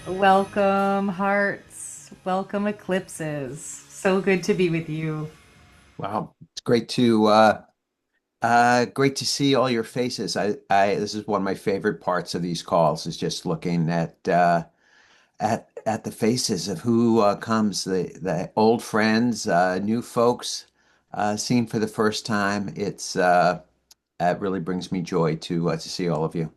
Welcome, hearts. Welcome, eclipses. So good to be with you. Wow, it's great to see all your faces. This is one of my favorite parts of these calls is just looking at the faces of who comes, the old friends, new folks, seen for the first time. It really brings me joy to see all of you.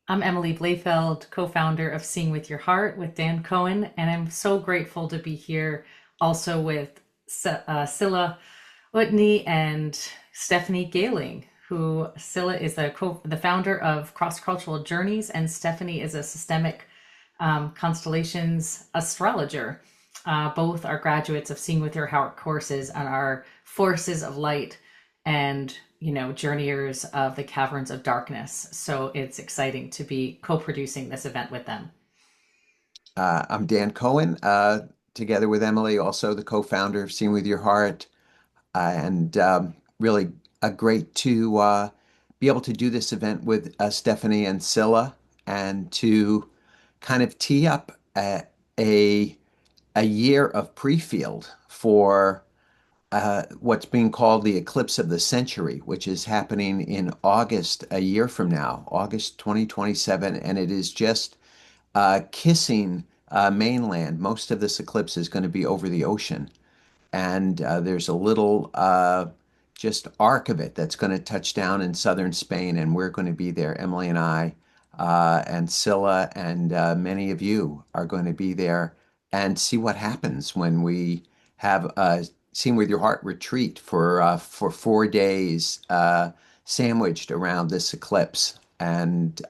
I'm Emily Blefeld, co founder of Seeing with Your Heart with Dan Cohen, and I'm so grateful to be here also with Scylla Whitney and Stephanie Galing, who Scylla is the founder of Cross Cultural Journeys, and Stephanie is a systemic constellations astrologer. Both are graduates of Seeing with Your Heart courses and are forces of light and journeyers of the caverns of darkness. So it's exciting to be co-producing this event with them. I'm Dan Cohen, together with Emily, also the co-founder of Seeing with Your Heart. And really great to be able to do this event with Stephanie and Scylla and to kind of tee up a, a year of pre-field for what's being called the eclipse of the century, which is happening in August a year from now, August 2027, and it is just kissing mainland. Most of this eclipse is going to be over the ocean and there's a little just arc of it that's going to touch down in southern Spain, and we're going to be there. Emily and I, and Scylla, and many of you are going to be there and see what happens when we have a Sing with Your Heart retreat for 4 days, sandwiched around this eclipse. And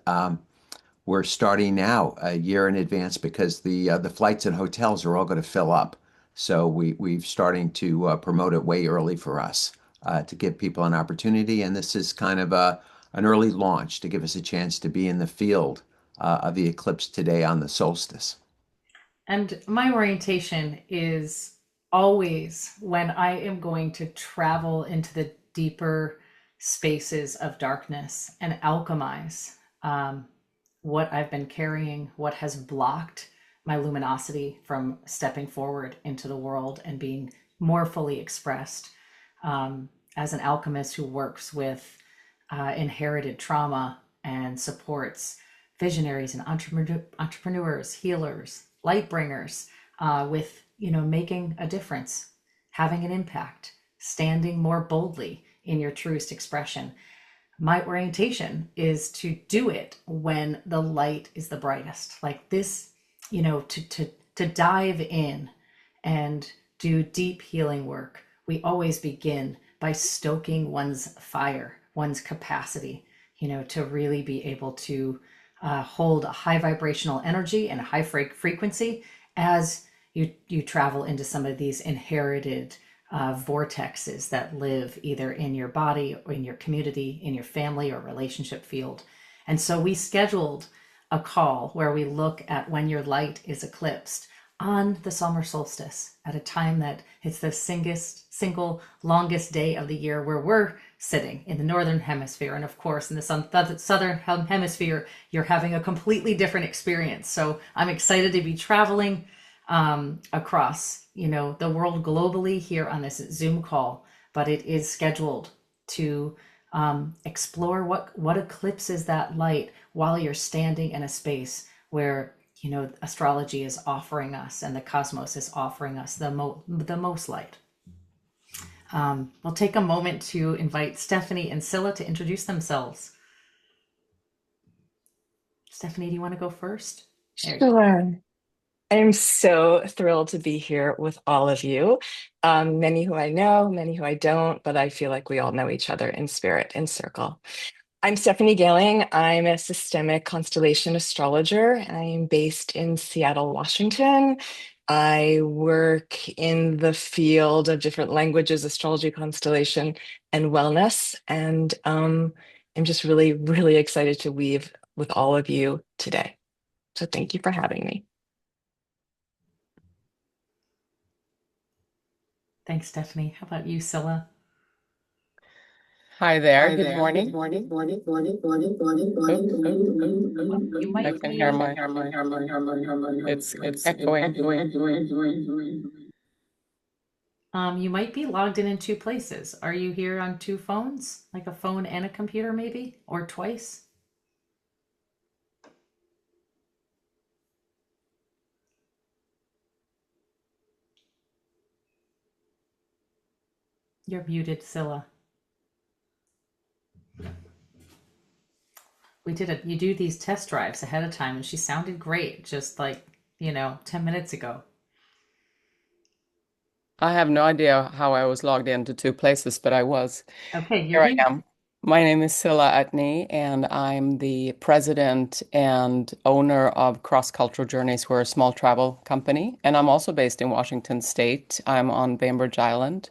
we're starting now a year in advance because the flights and hotels are all going to fill up. So we've starting to promote it way early for us to give people an opportunity. And this is kind of an early launch to give us a chance to be in the field of the eclipse today on the solstice. And my orientation is always when I am going to travel into the deeper spaces of darkness and alchemize what I've been carrying, what has blocked my luminosity from stepping forward into the world and being more fully expressed. As an alchemist who works with inherited trauma and supports visionaries and entrepreneurs, healers, light bringers, with making a difference, having an impact, standing more boldly in your truest expression. My orientation is to do it when the light is the brightest, like this, to dive in and do deep healing work. We always begin by stoking one's fire, one's capacity, to really be able to hold a high vibrational energy and a high frequency as you travel into some of these inherited vortexes that live either in your body or in your community, in your family or relationship field. And so we scheduled a call where we look at when your light is eclipsed on the summer solstice at a time that it's the single longest day of the year where we're sitting in the northern hemisphere. And of course, in the southern hemisphere, you're having a completely different experience. So I'm excited to be traveling across, the world globally here on this Zoom call, but it is scheduled to explore what eclipses that light while you're standing in a space where astrology is offering us and the cosmos is offering us the most light. We'll take a moment to invite Stephanie and Scylla to introduce themselves. Stephanie, do you want to go first? There you go. Sure. I'm so thrilled to be here with all of you. Many who I know, many who I don't, but I feel like we all know each other in spirit, in circle. I'm Stephanie Galing. I'm a systemic constellation astrologer. I'm based in Seattle, Washington. I work in the field of different languages, astrology, constellation, and wellness. And I'm just really, really excited to weave with all of you today. So thank you for having me. Thanks, Stephanie. How about you, Scylla? Hi there. Good morning. Oop, oop, oop. You I might can hear be my, it's echoing. you might be logged in two places. Are you here on two phones? Like a phone and a computer maybe? Or twice? You're muted, Scylla. You do these test drives ahead of time and she sounded great just like, 10 minutes ago. I have no idea how I was logged into two places, but I was. Okay, you're Here I here. am. My name is Scylla Atney, and I'm the president and owner of Cross Cultural Journeys. We're a small travel company, and I'm also based in Washington State. I'm on Bainbridge Island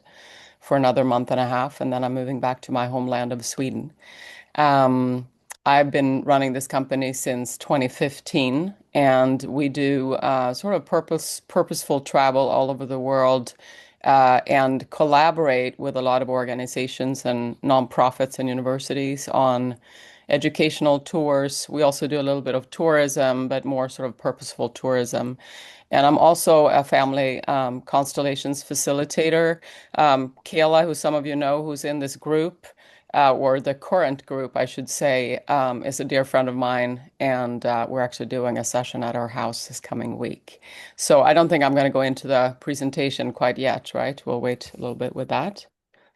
for another month and a half, and then I'm moving back to my homeland of Sweden. Um, I've been running this company since 2015, and we do sort of purposeful travel all over the world, and collaborate with a lot of organizations and nonprofits and universities on educational tours. We also do a little bit of tourism, but more sort of purposeful tourism. And I'm also a family constellations facilitator. Kayla, who some of you know, who's in this group, or the current group, I should say, is a dear friend of mine, and we're actually doing a session at our house this coming week. So I don't think I'm going to go into the presentation quite yet, right? We'll wait a little bit with that.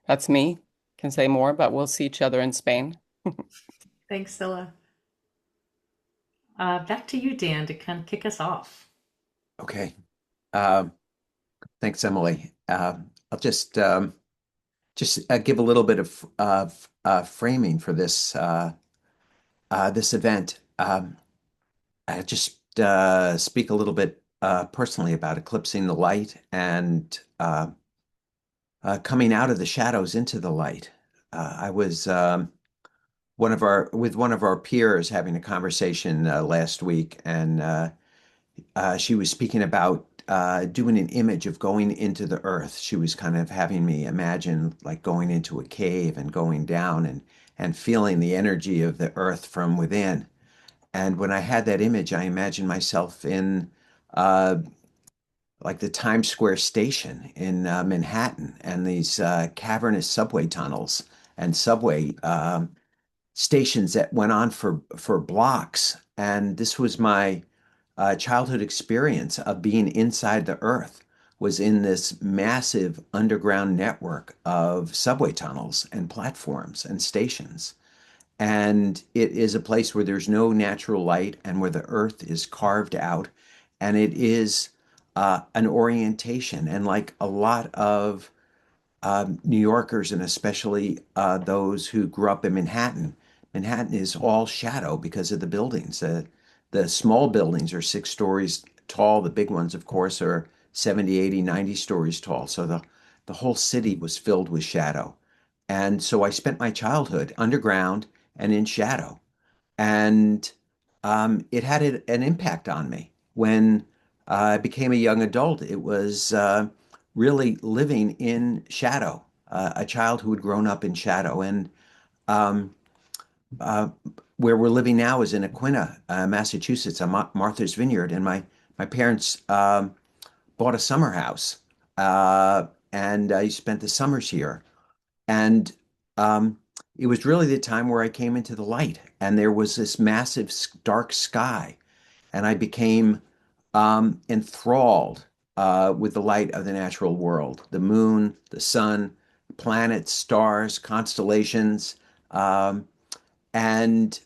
That's me. Can say more, but we'll see each other in Spain. Thanks, Scylla. Back to you, Dan, to kind of kick us off. Okay. Um, Thanks, Emily. I'll just give a little bit of framing for this event. I just speak a little bit personally about eclipsing the light and coming out of the shadows into the light. I was one of our peers having a conversation last week, and she was speaking about doing an image of going into the earth. She was kind of having me imagine like going into a cave and going down and feeling the energy of the earth from within. And when I had that image, I imagined myself in uh, like the Times Square station in Manhattan and these cavernous subway tunnels and subway stations that went on for blocks. And this was my childhood experience of being inside the earth, was in this massive underground network of subway tunnels and platforms and stations. And it is a place where there's no natural light and where the earth is carved out. And it is an orientation. And like a lot of New Yorkers, and especially those who grew up in Manhattan, Manhattan is all shadow because of the buildings. The small buildings are 6 stories tall. The big ones, of course, are 70, 80, 90 stories tall. So the whole city was filled with shadow. And so I spent my childhood underground and in shadow. And it had an impact on me. When I became a young adult, it was really living in shadow, a child who had grown up in shadow. And um, uh, where we're living now is in Aquinnah, Massachusetts, on Martha's Vineyard. And my parents bought a summer house, and I spent the summers here. And um, it was really the time where I came into the light, and there was this massive dark sky, and I became enthralled with the light of the natural world, the moon, the sun, planets, stars, constellations, um, and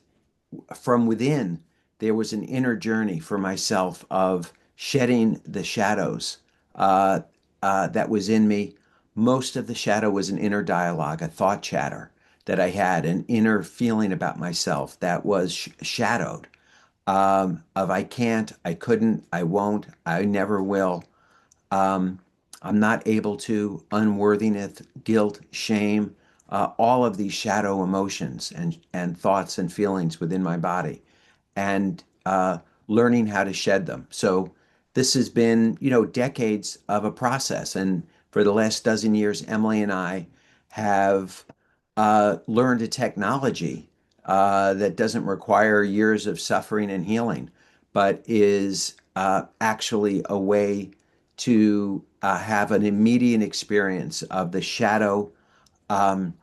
from within, there was an inner journey for myself of shedding the shadows uh, that was in me. Most of the shadow was an inner dialogue, a thought chatter that I had, an inner feeling about myself that was shadowed, of I can't, I couldn't, I won't, I never will. Um, I'm not able to, unworthiness, guilt, shame, all of these shadow emotions and thoughts and feelings within my body, and learning how to shed them. So this has been, decades of a process. And for the last dozen years, Emily and I have learned a technology that doesn't require years of suffering and healing, but is actually a way to have an immediate experience of the shadow um,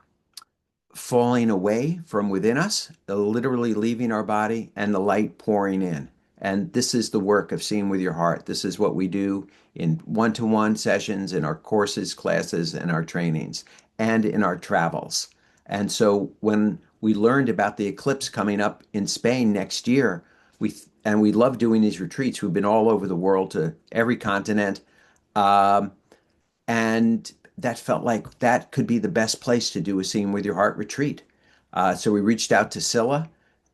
falling away from within us, literally leaving our body, and the light pouring in. And this is the work of seeing with your heart. This is what we do in one-to-one sessions, in our courses, classes, and our trainings, and in our travels. And so when we learned about the eclipse coming up in Spain next year, we love doing these retreats. We've been all over the world to every continent. Um, and that felt like that could be the best place to do a Seeing with Your Heart retreat. So we reached out to Scylla,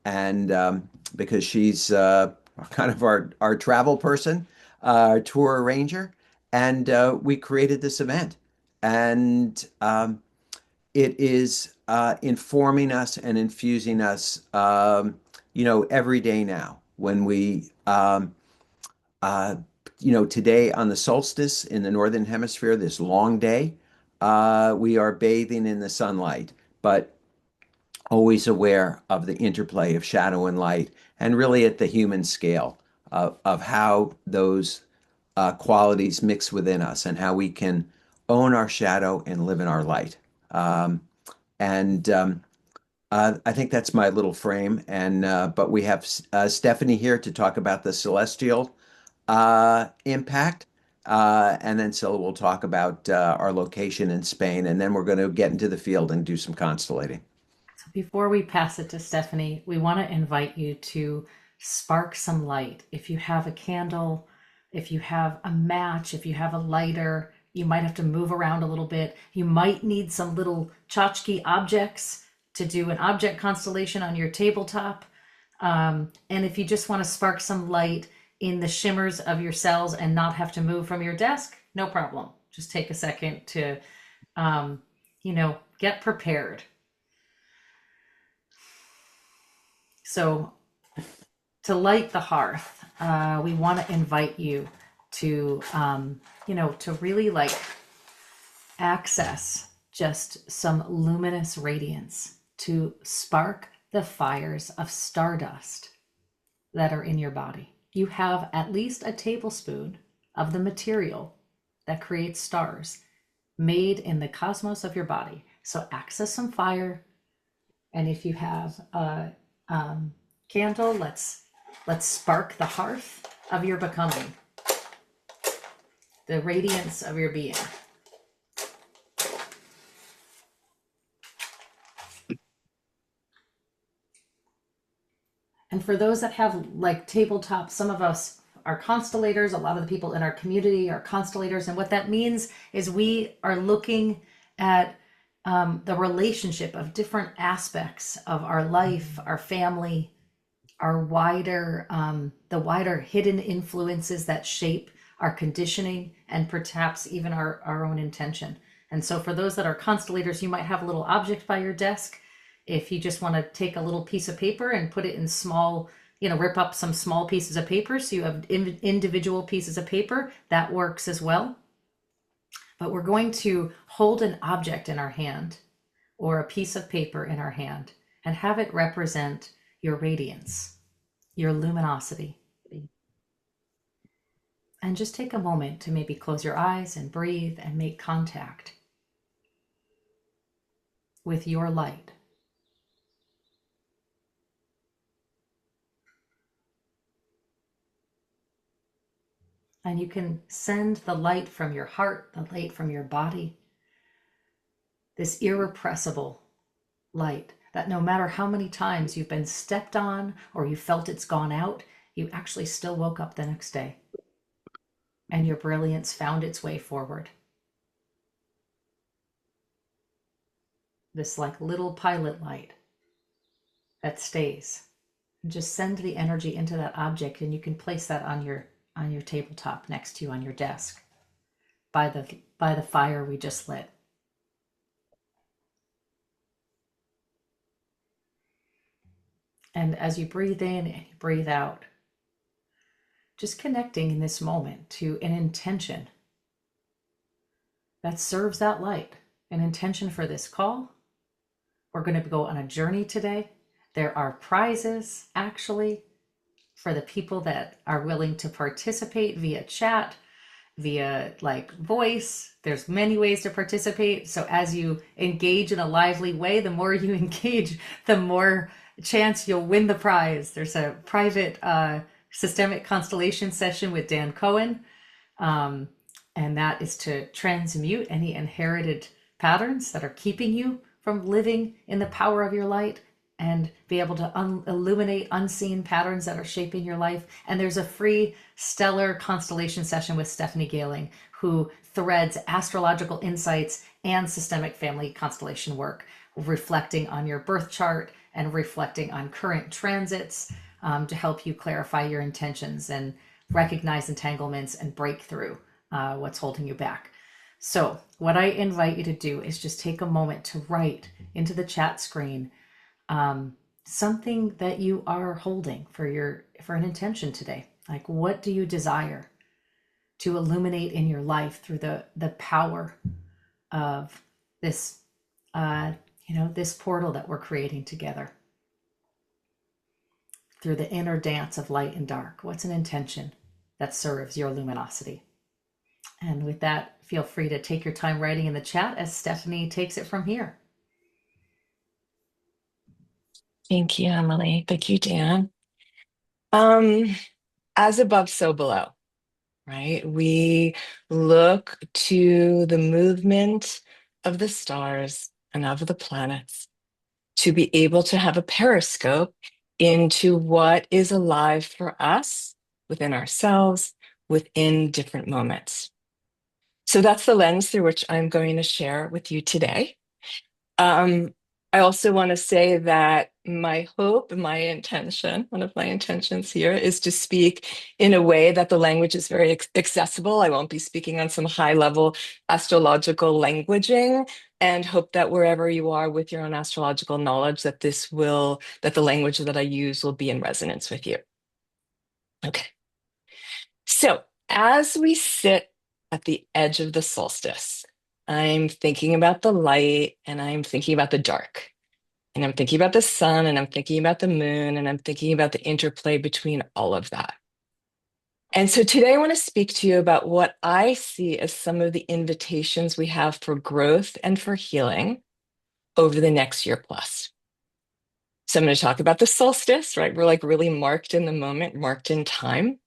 and because she's kind of our travel person, our tour arranger, and we created this event. And it is informing us and infusing us, every day now when we uh, today on the solstice in the northern hemisphere, this long day, we are bathing in the sunlight, but always aware of the interplay of shadow and light, and really at the human scale of how those qualities mix within us and how we can own our shadow and live in our light. And I think that's my little frame. And but we have Stephanie here to talk about the celestial impact. And then Scylla will talk about our location in Spain, and then we're going to get into the field and do some constellating. So before we pass it to Stephanie, we want to invite you to spark some light. If you have a candle, if you have a match, if you have a lighter, you might have to move around a little bit. You might need some little tchotchke objects to do an object constellation on your tabletop. And if you just want to spark some light in the shimmers of your cells and not have to move from your desk, no problem. Just take a second to, get prepared. So to light the hearth, we want to invite you to, to really like access just some luminous radiance to spark the fires of stardust that are in your body. You have at least a tablespoon of the material that creates stars made in the cosmos of your body. So access some fire. And if you have a candle, let's spark the hearth of your becoming, the radiance of your being. And for those that have like tabletop, some of us are constellators. A lot of the people in our community are constellators. And what that means is we are looking at the relationship of different aspects of our life, our family, our wider, the wider hidden influences that shape our conditioning and perhaps even our own intention. And so for those that are constellators, you might have a little object by your desk. If you just want to take a little piece of paper and put it in small, rip up some small pieces of paper so you have individual pieces of paper, that works as well. But we're going to hold an object in our hand or a piece of paper in our hand and have it represent your radiance, your luminosity. And just take a moment to maybe close your eyes and breathe and make contact with your light. And you can send the light from your heart, the light from your body, this irrepressible light that no matter how many times you've been stepped on or you felt it's gone out, you actually still woke up the next day and your brilliance found its way forward. This like little pilot light that stays. Just send the energy into that object, and you can place that on your tabletop next to you on your desk by the fire we just lit. And as you breathe in and you breathe out, just connecting in this moment to an intention that serves that light, an intention for this call, We're going to go on a journey today. There are prizes, actually, for the people that are willing to participate via chat, via like voice. There's many ways to participate. So as you engage in a lively way, the more you engage, the more chance you'll win the prize. There's a private systemic constellation session with Dan Cohen. And that is to transmute any inherited patterns that are keeping you from living in the power of your light and be able to illuminate unseen patterns that are shaping your life. And there's a free stellar constellation session with Stephanie Galing, who threads astrological insights and systemic family constellation work, reflecting on your birth chart and reflecting on current transits, to help you clarify your intentions and recognize entanglements and break through what's holding you back. So what I invite you to do is just take a moment to write into the chat screen something that you are holding for an intention today. Like, what do you desire to illuminate in your life through the power of this this portal that we're creating together, through the inner dance of light and dark? What's an intention that serves your luminosity? And with that, feel free to take your time writing in the chat as Stephanie takes it from here. Thank you, Emily. Thank you, Dan. As above, so below, right? We look to the movement of the stars and of the planets to be able to have a periscope into what is alive for us within ourselves, within different moments. So that's the lens through which I'm going to share with you today. I also want to say that my hope and my intention, one of my intentions here, is to speak in a way that the language is very accessible. I won't be speaking on some high level astrological languaging, and hope that wherever you are with your own astrological knowledge, that the language that I use will be in resonance with you. Okay. So as we sit at the edge of the solstice, I'm thinking about the light and I'm thinking about the dark. And I'm thinking about the sun and I'm thinking about the moon and I'm thinking about the interplay between all of that. And so today I want to speak to you about what I see as some of the invitations we have for growth and for healing over the next year plus. So I'm going to talk about the solstice, right? We're like really marked in the moment, marked in time.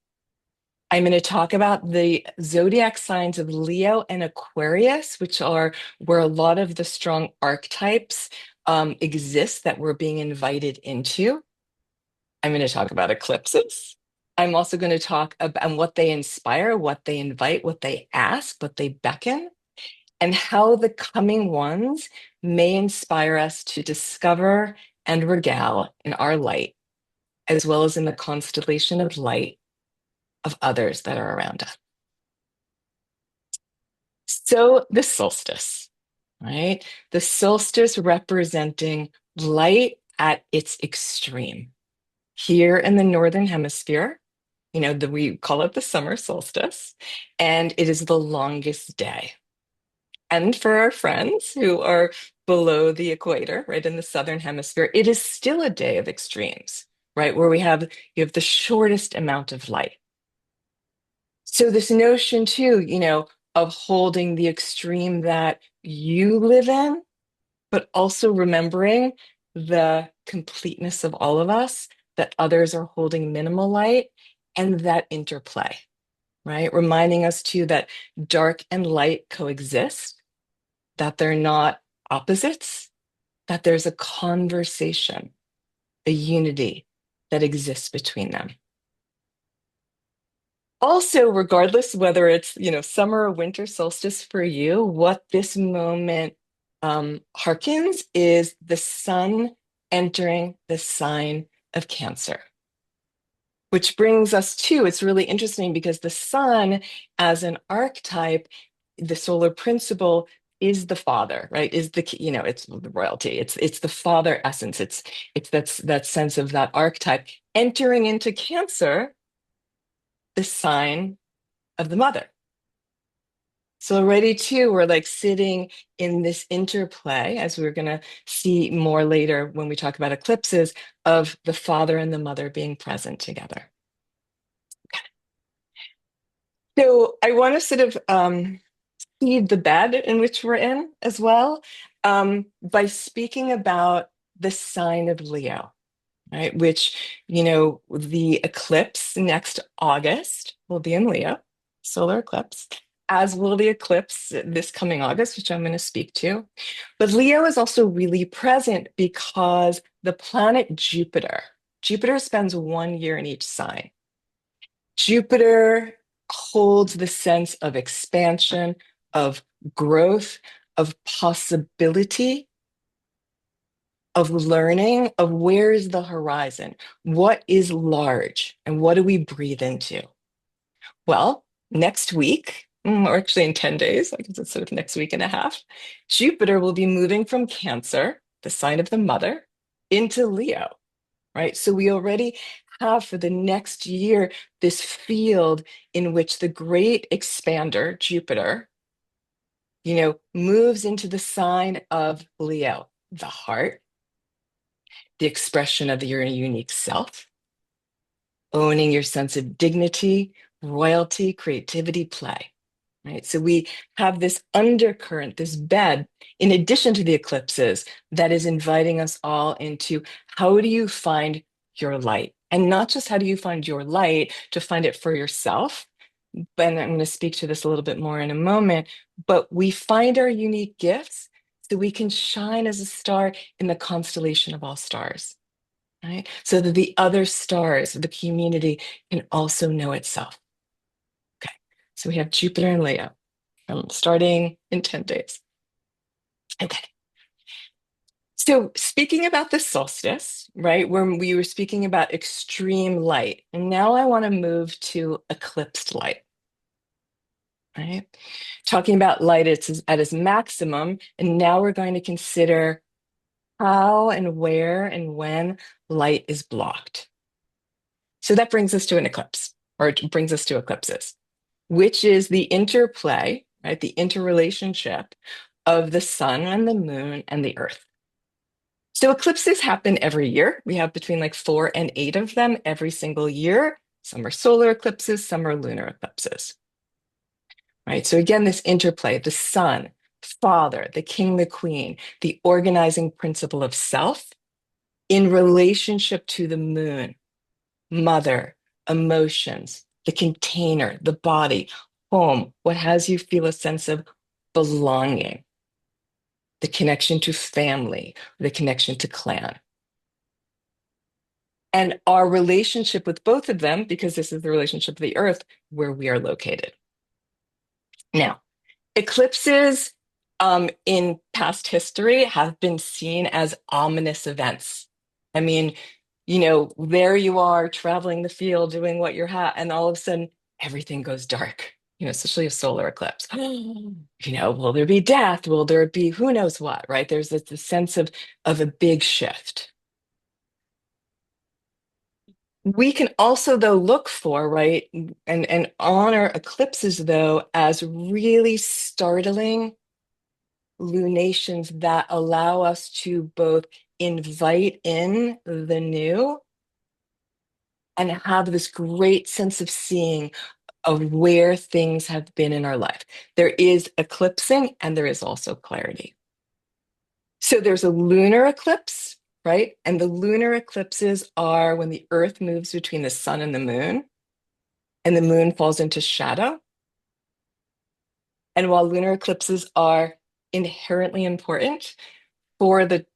I'm going to talk about the zodiac signs of Leo and Aquarius, which are where a lot of the strong archetypes exist that we're being invited into. I'm going to talk about eclipses. I'm also going to talk about what they inspire, what they invite, what they ask, what they beckon, and how the coming ones may inspire us to discover and regale in our light, as well as in the constellation of light of others that are around us. So the solstice, right? The solstice representing light at its extreme. Here in the Northern Hemisphere, we call it the summer solstice, and it is the longest day. And for our friends who are below the equator, right, in the Southern Hemisphere, it is still a day of extremes, right, where you have the shortest amount of light. So this notion too, of holding the extreme that you live in, but also remembering the completeness of all of us, that others are holding minimal light, and that interplay, right? Reminding us too that dark and light coexist, that they're not opposites, that there's a conversation, a unity that exists between them. Also, regardless whether it's summer or winter solstice for you, what this moment harkens is the sun entering the sign of Cancer. Which brings us to, it's really interesting because the sun as an archetype, the solar principle, is the father, right? Is the, it's the royalty. It's the father essence. It's that sense of that archetype entering into Cancer, the sign of the mother. So already too, we're like sitting in this interplay, as we're going to see more later when we talk about eclipses, of the father and the mother being present together. So I want to sort of seed the bed in which we're in as well, by speaking about the sign of Leo, right? Which, the eclipse next August will be in Leo, solar eclipse, as will the eclipse this coming August, which I'm going to speak to. But Leo is also really present because the planet Jupiter spends 1 year in each sign. Jupiter holds the sense of expansion, of growth, of possibility, of learning, of where is the horizon? What is large? And what do we breathe into? Well, next week, or actually in 10 days, I guess it's sort of next week and a half, Jupiter will be moving from Cancer, the sign of the mother, into Leo, right? So we already have for the next year this field in which the great expander, Jupiter, moves into the sign of Leo, the heart, the expression of your unique self, owning your sense of dignity, royalty, creativity, play. Right. So we have this undercurrent, this bed, in addition to the eclipses, that is inviting us all into how do you find your light? And not just how do you find your light to find it for yourself, but and I'm going to speak to this a little bit more in a moment, but we find our unique gifts so we can shine as a star in the constellation of all stars, right? So that the other stars, the community, can also know itself. Okay. So we have Jupiter and Leo. Starting in 10 days. Okay. So speaking about the solstice, right, when we were speaking about extreme light, and now I want to move to eclipsed light, right? Talking about light at its maximum, and now we're going to consider how and where and when light is blocked. So that brings us to an eclipse, or it brings us to eclipses, which is the interplay, right, the interrelationship of the sun and the moon and the earth. So eclipses happen every year. We have between like 4 and 8 of them every single year. Some are solar eclipses, some are lunar eclipses. Right? So again, this interplay, the sun, father, the king, the queen, the organizing principle of self in relationship to the moon, mother, emotions, the container, the body, home, what has you feel a sense of belonging, the connection to family, the connection to clan. And our relationship with both of them, because this is the relationship of the earth, where we are located. Now, eclipses in past history have been seen as ominous events. I mean, there you are traveling the field doing what you're and all of a sudden everything goes dark, especially a solar eclipse. Will there be death? Will there be who knows what, right? There's this sense of a big shift. We can also, though, look for, right, and honor eclipses, though, as really startling lunations that allow us to both invite in the new and have this great sense of seeing of where things have been in our life. There is eclipsing and there is also clarity. So there's a lunar eclipse, right? And the lunar eclipses are when the earth moves between the sun and the moon falls into shadow. And while lunar eclipses are inherently important for the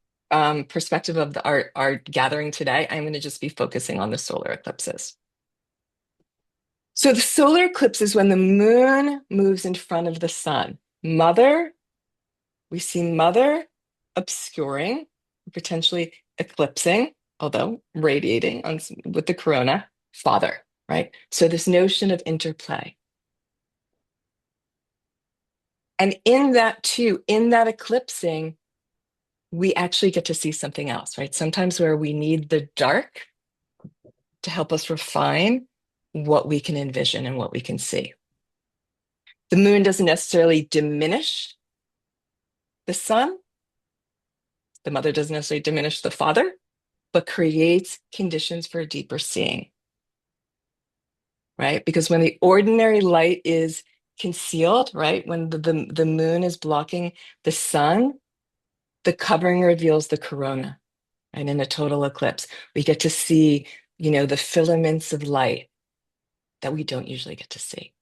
perspective of our gathering today, I'm going to just be focusing on the solar eclipses. So the solar eclipse is when the moon moves in front of the sun. We see mother obscuring, potentially eclipsing, although radiating with the corona, father, right? So this notion of interplay. And in that too, in that eclipsing, we actually get to see something else, right? Sometimes where we need the dark to help us refine what we can envision and what we can see. The moon doesn't necessarily diminish the sun. The mother doesn't necessarily diminish the father, but creates conditions for deeper seeing, right? Because when the ordinary light is concealed, right, when the moon is blocking the sun, the covering reveals the corona. And in a total eclipse, we get to see, the filaments of light that we don't usually get to see,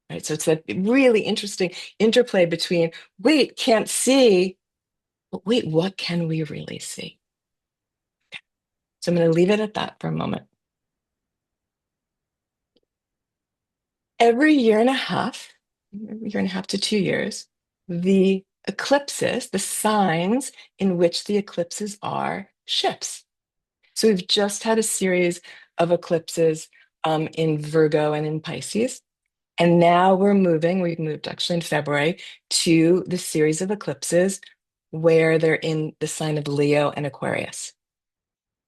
right? So it's that really interesting interplay between, wait, can't see, but wait, what can we really see? So I'm going to leave it at that for a moment. Every year and a half to 2 years, the eclipses, the signs in which the eclipses are, shifts. So we've just had a series of eclipses in Virgo and in Pisces. And now we've moved actually in February to the series of eclipses where they're in the sign of Leo and Aquarius.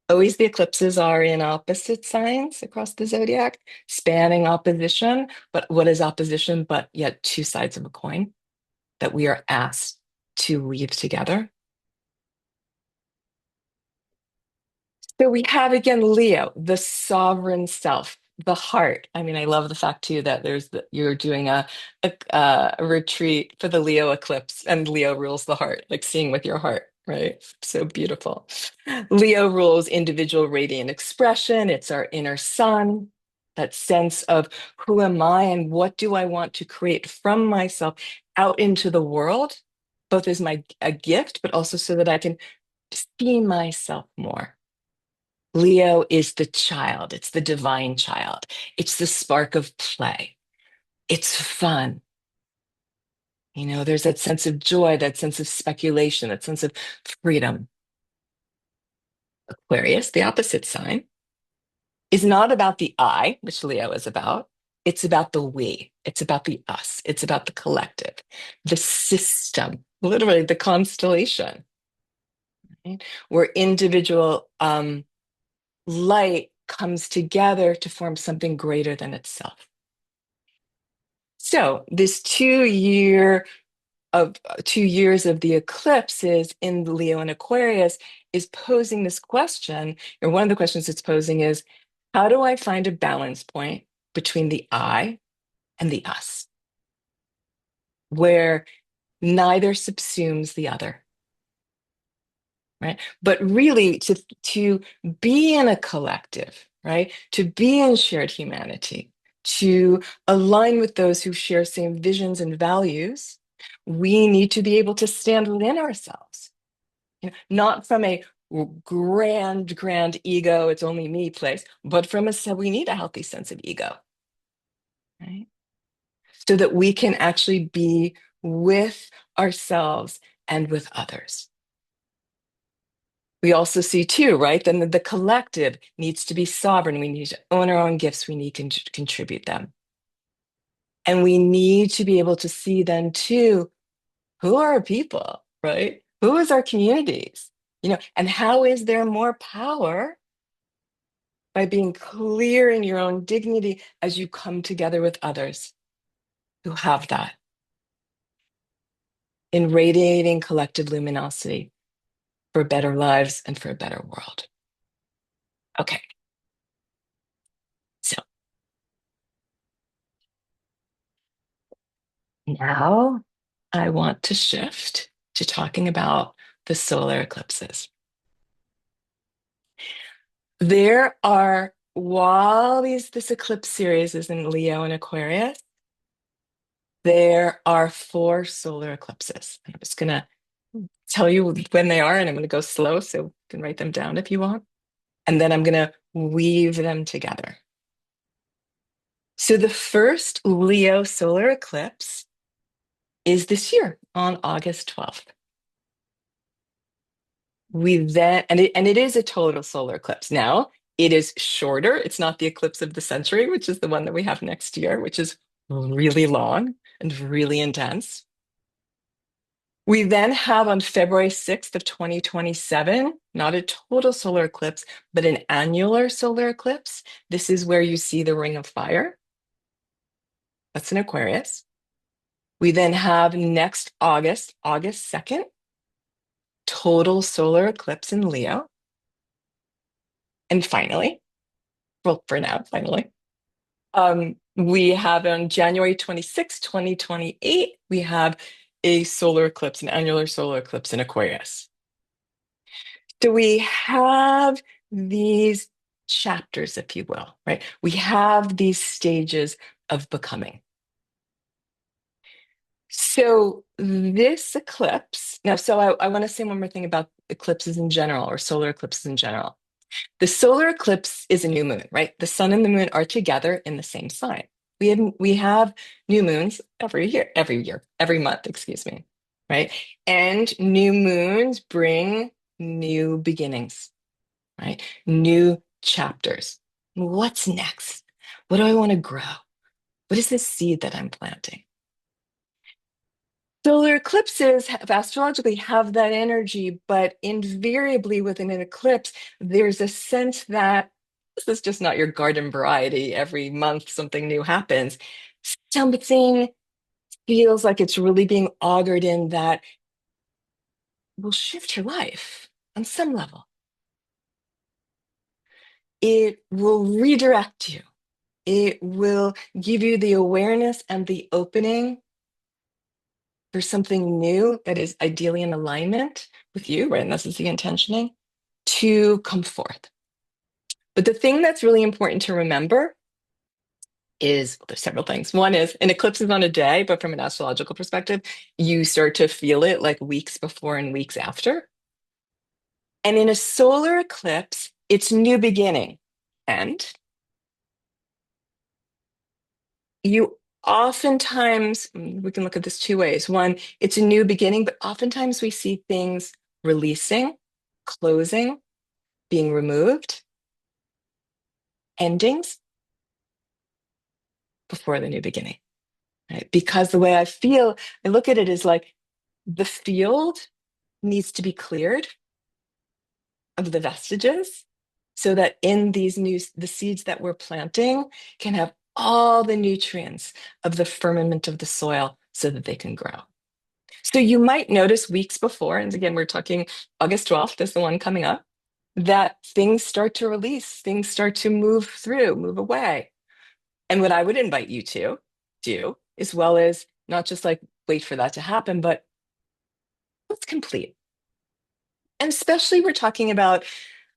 Always the eclipses are in opposite signs across the zodiac, spanning opposition. But what is opposition but yet two sides of a coin that we are asked to weave together? So we have again Leo, the sovereign self, the heart. I mean, I love the fact too that you're doing a retreat for the Leo eclipse, and Leo rules the heart, like seeing with your heart, right? So beautiful. Leo rules individual radiant expression. It's our inner sun, that sense of who am I and what do I want to create from myself out into the world, both as a gift, but also so that I can see myself more. Leo is the child. It's the divine child. It's the spark of play. It's fun. There's that sense of joy, that sense of speculation, that sense of freedom. Aquarius, the opposite sign, is not about the I, which Leo is about. It's about the we. It's about the us. It's about the collective, the system, literally the constellation, right? Where individual light comes together to form something greater than itself. So this 2 years of the eclipses in Leo and Aquarius is posing this question, or one of the questions it's posing is, how do I find a balance point between the I and the us, where neither subsumes the other, right? But really to be in a collective, right? To be in shared humanity, to align with those who share same visions and values, we need to be able to stand within ourselves, not from a grand ego, it's only me place, but we need a healthy sense of ego, right? So that we can actually be with ourselves and with others. We also see too, right? Then the collective needs to be sovereign. We need to own our own gifts. We need to contribute them. And we need to be able to see then too, who are our people, right? Who is our communities? And how is there more power by being clear in your own dignity as you come together with others who have that, in radiating collective luminosity for better lives and for a better world. Okay. So now I want to shift to talking about the solar eclipses. While this eclipse series is in Leo and Aquarius, there are 4 solar eclipses. I'm just going to tell you when they are, and I'm going to go slow so you can write them down if you want. And then I'm going to weave them together. So the first Leo solar eclipse is this year on August 12th. It is a total solar eclipse. Now, it is shorter. It's not the eclipse of the century, which is the one that we have next year, which is really long and really intense. We then have on February 6th of 2027, not a total solar eclipse, but an annular solar eclipse. This is where you see the ring of fire. That's in Aquarius. We then have next August, August 2nd, total solar eclipse in Leo. And finally, well, for now, finally, we have on January 26, 2028, we have a solar eclipse, an annular solar eclipse in Aquarius. So we have these chapters, if you will, right? We have these stages of becoming. So this eclipse, now, so I want to say one more thing about eclipses in general, or solar eclipses in general. The solar eclipse is a new moon, right? The sun and the moon are together in the same sign. We have new moons every month, excuse me, right? And new moons bring new beginnings, right? New chapters. What's next? What do I want to grow? What is this seed that I'm planting? Solar eclipses astrologically have that energy, but invariably within an eclipse, there's a sense that this is just not your garden variety. Every month, something new happens. Something feels like it's really being augured in that will shift your life on some level. It will redirect you. It will give you the awareness and the opening for something new that is ideally in alignment with you, right? And this is the intentioning to come forth. But the thing that's really important to remember is, well, there's several things. One is an eclipse is on a day, but from an astrological perspective, you start to feel it like weeks before and weeks after. And in a solar eclipse, it's new beginning. And you oftentimes, we can look at this two ways. One, it's a new beginning, but oftentimes we see things releasing, closing, being removed, endings before the new beginning, right? Because the way I look at it is like the field needs to be cleared of the vestiges so that in the seeds that we're planting can have all the nutrients of the firmament of the soil so that they can grow. So you might notice weeks before, and again, we're talking August 12th is the one coming up, that things start to release, things start to move through, move away. And what I would invite you to do, as well as not just like wait for that to happen, but what's complete? And especially we're talking about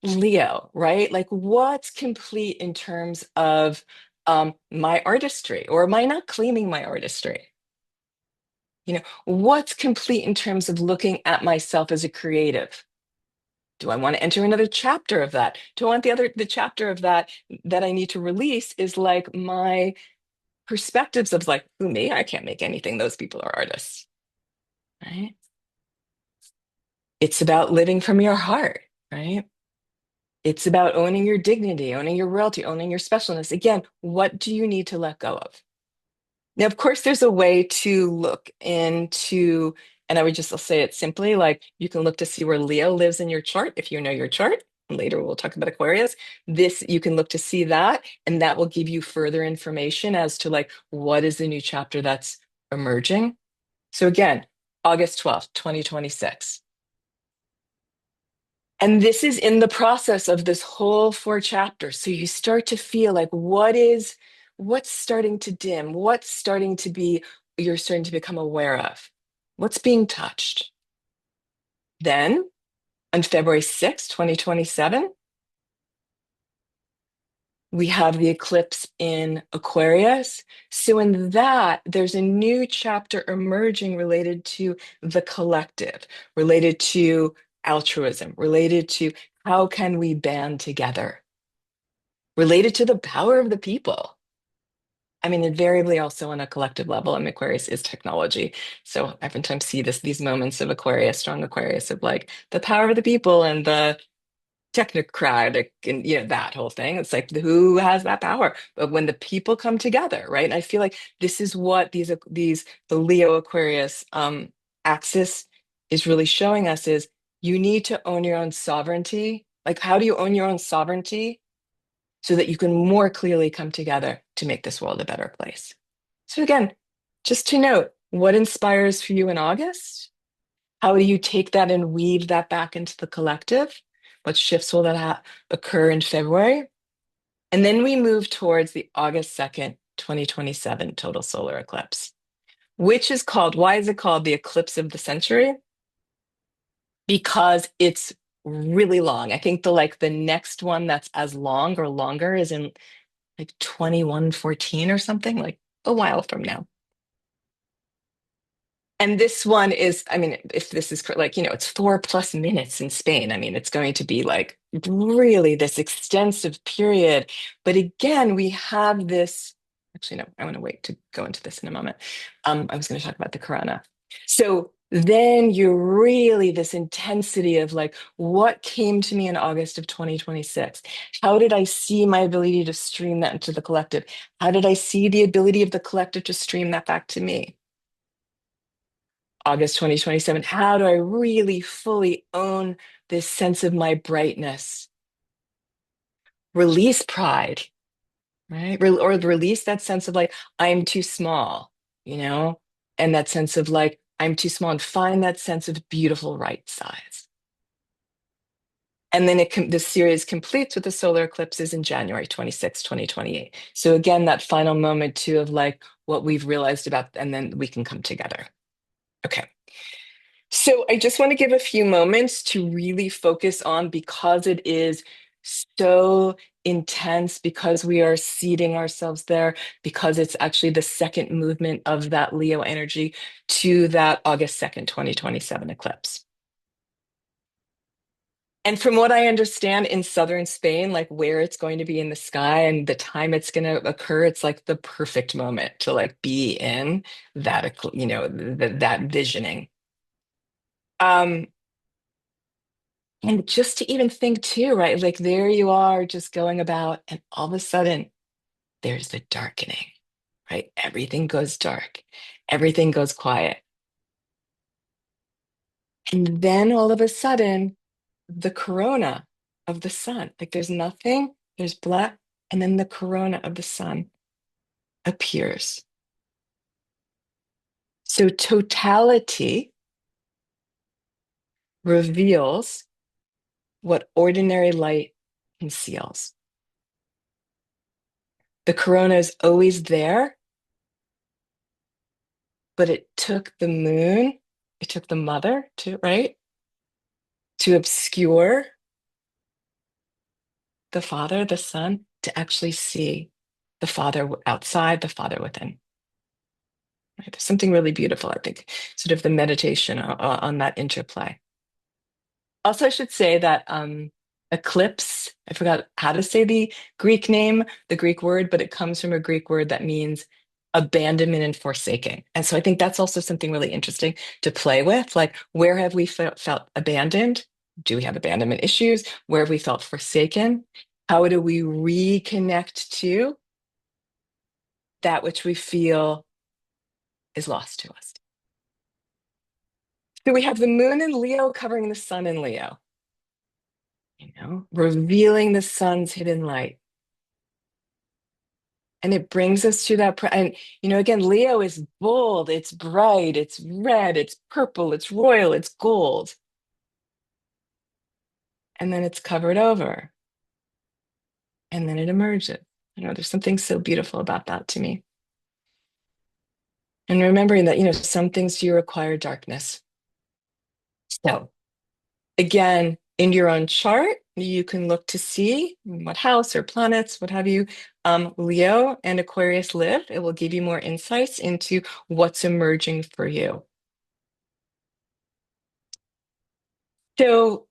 Leo, right? Like what's complete in terms of my artistry, or am I not claiming my artistry? What's complete in terms of looking at myself as a creative? Do I want to enter another chapter of that? Do I want the chapter of that I need to release is like my perspectives of like, who me? I can't make anything. Those people are artists, right? It's about living from your heart, right? It's about owning your dignity, owning your royalty, owning your specialness. Again, what do you need to let go of? Now, of course, there's a way to look into, and I'll say it simply, like you can look to see where Leo lives in your chart if you know your chart. Later, we'll talk about Aquarius. You can look to see that, and that will give you further information as to like, what is the new chapter that's emerging. So again, August 12th, 2026. And this is in the process of this whole 4 chapters. So you start to feel like what's starting to dim, you're starting to become aware of, what's being touched. Then on February 6th, 2027, we have the eclipse in Aquarius. So in that, there's a new chapter emerging related to the collective, related to altruism, related to how can we band together, related to the power of the people. I mean, invariably also on a collective level, and Aquarius is technology. So I oftentimes see these moments of Aquarius, strong Aquarius, of like the power of the people and the technocratic and that whole thing. It's like who has that power? But when the people come together, right? And I feel like this is what the Leo Aquarius axis is really showing us is you need to own your own sovereignty. Like how do you own your own sovereignty so that you can more clearly come together to make this world a better place? So again, just to note, What inspires for you in August? How do you take that and weave that back into the collective? What shifts will that occur in February? And then we move towards the August 2nd, 2027 total solar eclipse, which is called, why is it called the eclipse of the century? Because it's really long. I think the next one that's as long or longer is in like 2114 or something, like a while from now. And this one is, I mean, if this is like, it's 4+ minutes in Spain. I mean, it's going to be like really this extensive period. But again, we have this, actually, no, I want to wait to go into this in a moment. I was going to talk about the corona. So then you're really this intensity of like, what came to me in August of 2026? How did I see my ability to stream that into the collective? How did I see the ability of the collective to stream that back to me? August 2027, how do I really fully own this sense of my brightness? Release pride, right? Or release that sense of like, I'm too small, and that sense of like, I'm too small, and find that sense of beautiful right size. And then the series completes with the solar eclipses in January 26, 2028. So again, that final moment too of like what we've realized about, and then we can come together. Okay. So I just want to give a few moments to really focus on, because it is so intense, because we are seeding ourselves there, because it's actually the second movement of that Leo energy to that August 2nd, 2027 eclipse. And from what I understand in southern Spain, like where it's going to be in the sky and the time it's going to occur, it's like the perfect moment to like be in that, that visioning. And just to even think too, right? Like there you are just going about, and all of a sudden there's the darkening, right? Everything goes dark, everything goes quiet. And then all of a sudden, the corona of the sun, like there's nothing, there's black, and then the corona of the sun appears. So totality reveals what ordinary light conceals. The corona is always there, but it took the moon, it took the mother to, right, to obscure the father, the son, to actually see the father outside, the father within. Right? There's something really beautiful, I think, sort of the meditation on that interplay. Also, I should say that eclipse, I forgot how to say the Greek name, the Greek word, but it comes from a Greek word that means abandonment and forsaking. And so I think that's also something really interesting to play with. Like, where have we felt abandoned? Do we have abandonment issues? Where have we felt forsaken? How do we reconnect to that which we feel is lost to us? So we have the moon in Leo covering the sun in Leo, revealing the sun's hidden light. And it brings us to that. And, again, Leo is bold, it's bright, it's red, it's purple, it's royal, it's gold. And then it's covered over. And then it emerges. There's something so beautiful about that to me. And remembering that, some things do require darkness. So, again, in your own chart, you can look to see what house or planets, what have you, Leo and Aquarius live. It will give you more insights into what's emerging for you. So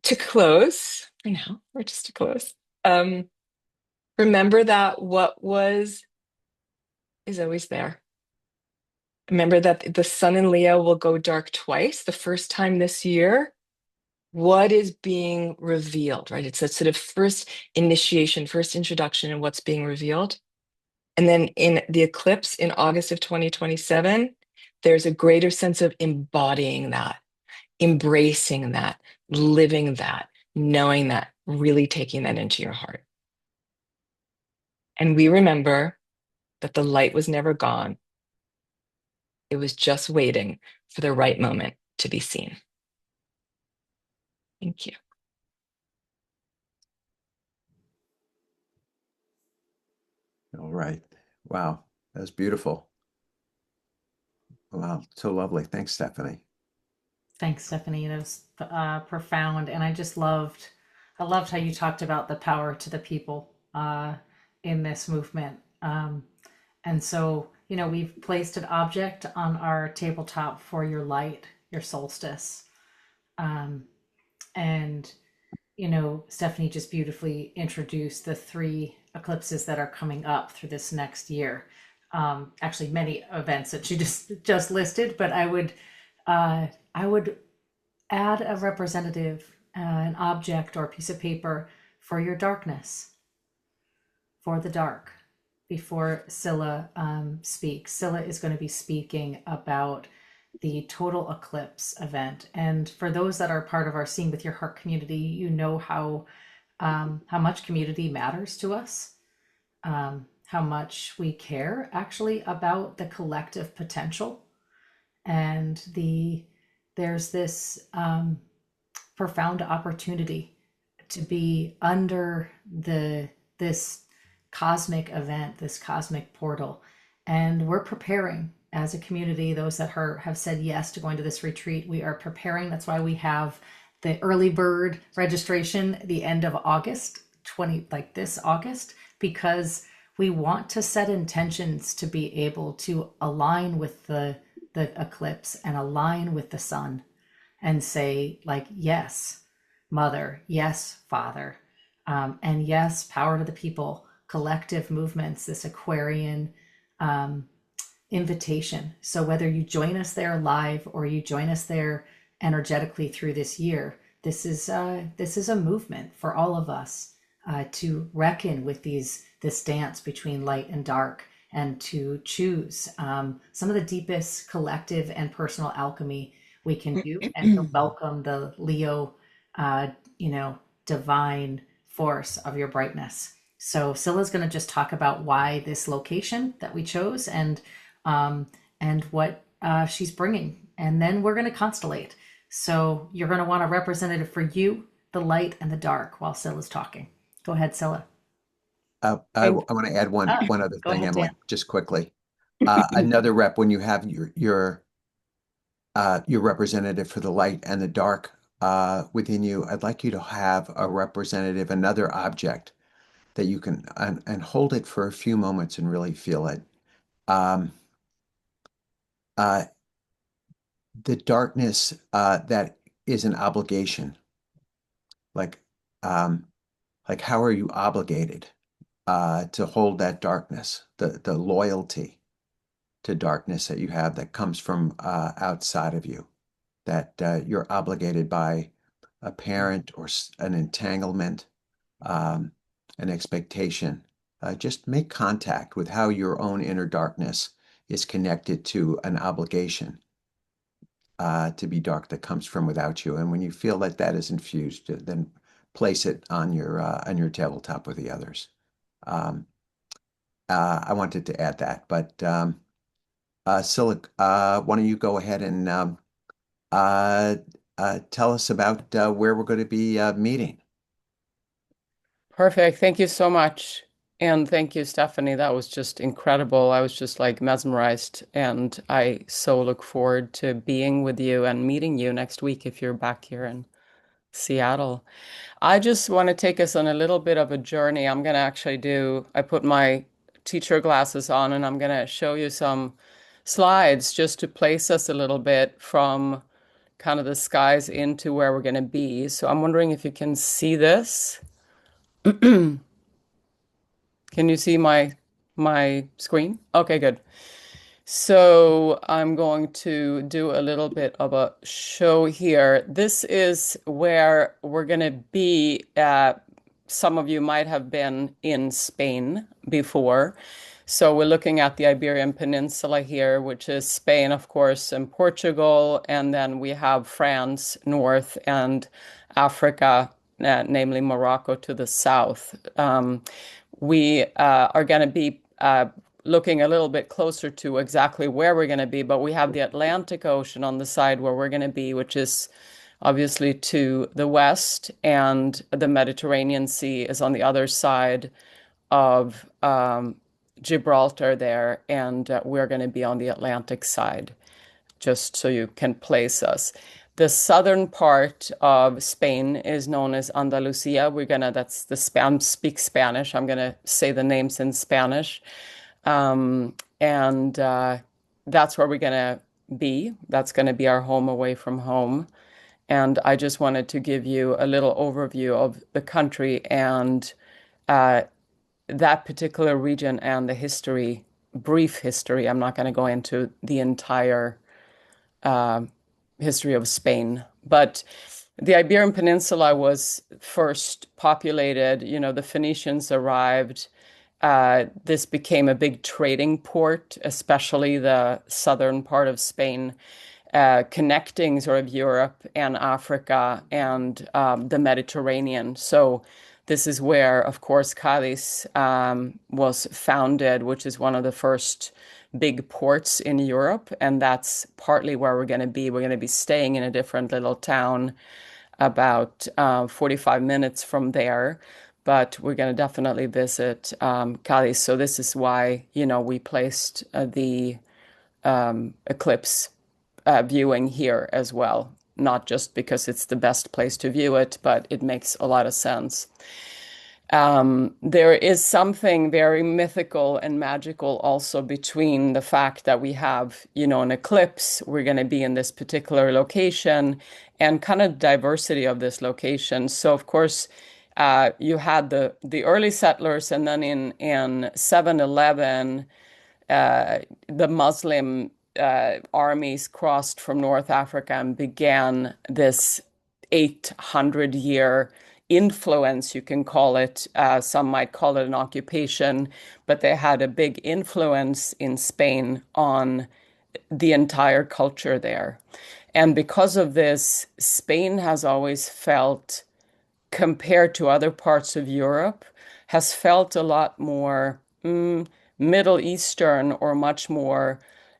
to close, for now, or just to close, remember that what was is always there. Remember that the sun in Leo will go dark twice. The first time this year, what is being revealed, right? It's that sort of first initiation, first introduction in what's being revealed. And then in the eclipse in August of 2027, there's a greater sense of embodying that, embracing that, living that, knowing that, really taking that into your heart. And we remember that the light was never gone. It was just waiting for the right moment to be seen. Thank you. All right. Wow. That was beautiful. Wow. So lovely. Thanks, Stephanie. Thanks, Stephanie. That was profound, and I loved how you talked about the power to the people in this movement. And so, we've placed an object on our tabletop for your light, your solstice, um, and Stephanie just beautifully introduced the three eclipses that are coming up through this next year. Actually, many events that she just listed, but I would add a representative, an object or a piece of paper for your darkness, for the dark. Before Scylla speaks, Scylla is going to be speaking about the total eclipse event. And for those that are part of our Seeing with Your Heart community, you know how much community matters to us, how much we care actually about the collective potential, and there's this profound opportunity to be under this cosmic event, this cosmic portal. And we're preparing as a community, those that have said yes to going to this retreat, we are preparing. That's why we have the early bird registration the end of August, like this August, because we want to set intentions to be able to align with the eclipse and align with the sun and say, like, yes, mother, yes, father, and yes, power to the people, collective movements, this Aquarian invitation. So whether you join us there live or you join us there energetically through this year, this is a movement for all of us to reckon with this dance between light and dark, and to choose some of the deepest collective and personal alchemy we can do, and to welcome the Leo, divine force of your brightness. So Scylla's going to just talk about why this location that we chose, and what she's bringing, and then we're going to constellate. So you're going to want a representative for you, the light and the dark, while Scylla's talking. Go ahead, Scylla. I want to add one other Go thing, ahead, Emily, Dan. just quickly. Another rep, when you have your representative for the light and the dark within you, I'd like you to have a representative, another object that you can and hold it for a few moments and really feel it. Um, uh, the darkness that is an obligation, like um, like how are you obligated to hold that darkness, the loyalty to darkness that you have that comes from outside of you, that you're obligated by a parent or an entanglement, um, an expectation. Just make contact with how your own inner darkness is connected to an obligation to be dark that comes from without you. And when you feel that that is infused, then place it on your tabletop with the others. Um, I wanted to add that, but Scylla, why don't you go ahead and uh, tell us about where we're going to be meeting? Perfect. Thank you so much. And thank you, Stephanie. That was just incredible. I was just like mesmerized. And I so look forward to being with you and meeting you next week if you're back here in Seattle. I just want to take us on a little bit of a journey. I'm going to actually I put my teacher glasses on and I'm going to show you some slides just to place us a little bit from kind of the skies into where we're going to be. So I'm wondering if you can see this. Can you see my screen? Okay, good. So I'm going to do a little bit of a show here. This is where we're going to be. Some of you might have been in Spain before. So we're looking at the Iberian Peninsula here, which is Spain, of course, and Portugal. And then we have France north and Africa, namely Morocco to the south. We are going to be looking a little bit closer to exactly where we're going to be, but we have the Atlantic Ocean on the side where we're going to be, which is obviously to the west, and the Mediterranean Sea is on the other side of Gibraltar there, and we're going to be on the Atlantic side, just so you can place us. The southern part of Spain is known as Andalusia. That's the speak Spanish. I'm gonna say the names in Spanish. And that's where we're gonna be. That's gonna be our home away from home. And I just wanted to give you a little overview of the country and uh, that particular region and the history, brief history. I'm not going to go into the entire uh, history of Spain. But the Iberian Peninsula was first populated. The Phoenicians arrived. This became a big trading port, especially the southern part of Spain, connecting sort of Europe and Africa and the Mediterranean. So this is where, of course, Cadiz was founded, which is one of the first big ports in Europe. And that's partly where we're going to be. We're going to be staying in a different little town about 45 minutes from there. But we're going to definitely visit Cadiz. So this is why, we placed the eclipse viewing here as well. Not just because it's the best place to view it, but it makes a lot of sense. There is something very mythical and magical also between the fact that we have, an eclipse, we're going to be in this particular location, and kind of diversity of this location. So, of course, you had the early settlers, and then in 711, the Muslim armies crossed from North Africa and began this 800-year influence, you can call it. Some might call it an occupation, but they had a big influence in Spain on the entire culture there. And because of this, Spain has always felt, compared to other parts of Europe, has felt a lot more Middle Eastern, or much more,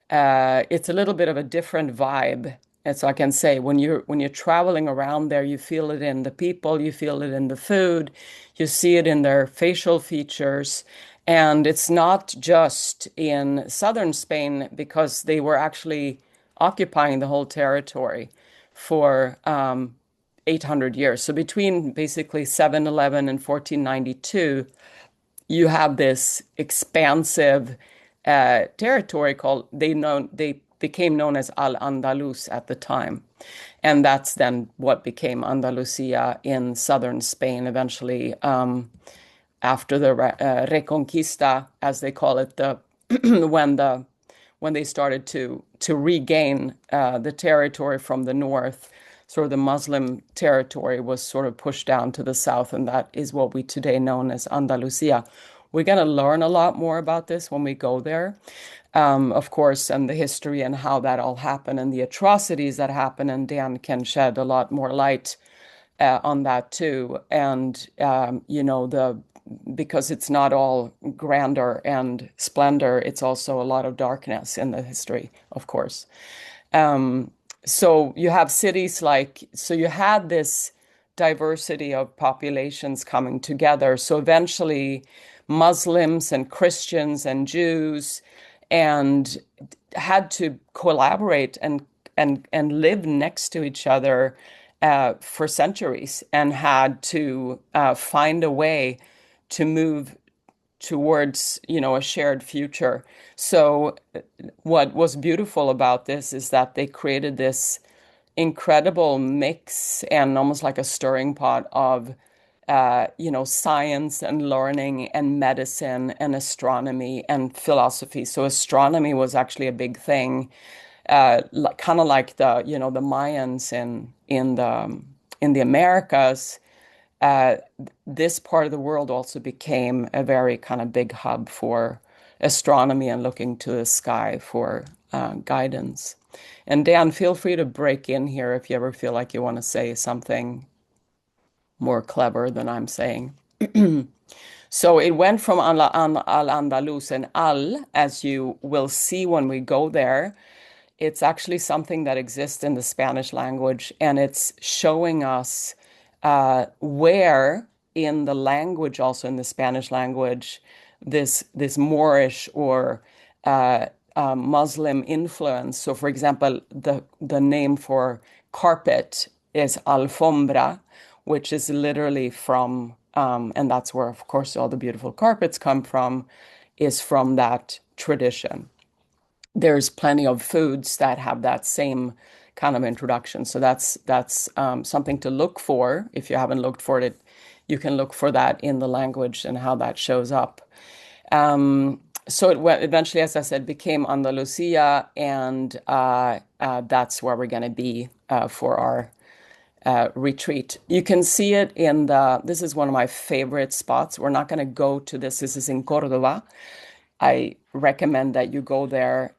it's a little bit of a different vibe. And so I can say when you're traveling around there, you feel it in the people, you feel it in the food, you see it in their facial features. And it's not just in southern Spain, because they were actually occupying the whole territory for 800 years. So between basically 711 and 1492, you have this expansive territory called, they became known as Al-Andalus at the time. And that's then what became Andalusia in southern Spain eventually, after the Reconquista, as they call it, when they started to regain the territory from the north. Sort of the Muslim territory was sort of pushed down to the south, and that is what we today know as Andalusia. We're going to learn a lot more about this when we go there, of course, and the history and how that all happened and the atrocities that happened. And Dan can shed a lot more light on that too. And, because it's not all grandeur and splendor, it's also a lot of darkness in the history, of course. So you have cities so you had this diversity of populations coming together. So eventually Muslims and Christians and Jews and had to collaborate and live next to each other for centuries, and had to find a way to move towards, a shared future. So what was beautiful about this is that they created this incredible mix and almost like a stirring pot of science and learning and medicine and astronomy and philosophy. So astronomy was actually a big thing, kind of like the Mayans in the Americas. This part of the world also became a very kind of big hub for astronomy and looking to the sky for guidance. And Dan, feel free to break in here if you ever feel like you want to say something more clever than I'm saying. So it went from Al-Andalus, and Al, as you will see when we go there, it's actually something that exists in the Spanish language, and it's showing us where in the language, also in the Spanish language, this Moorish or Muslim influence. So, for example, the name for carpet is alfombra, which is literally from, and that's where, of course, all the beautiful carpets come from, is from that tradition. There's plenty of foods that have that same kind of introduction. So that's something to look for. If you haven't looked for it, you can look for that in the language and how that shows up. So it eventually, as I said, became Andalusia, and that's where we're going to be for our retreat. You can see it in this is one of my favorite spots. We're not going to go to this. This is in Córdoba. I recommend that you go there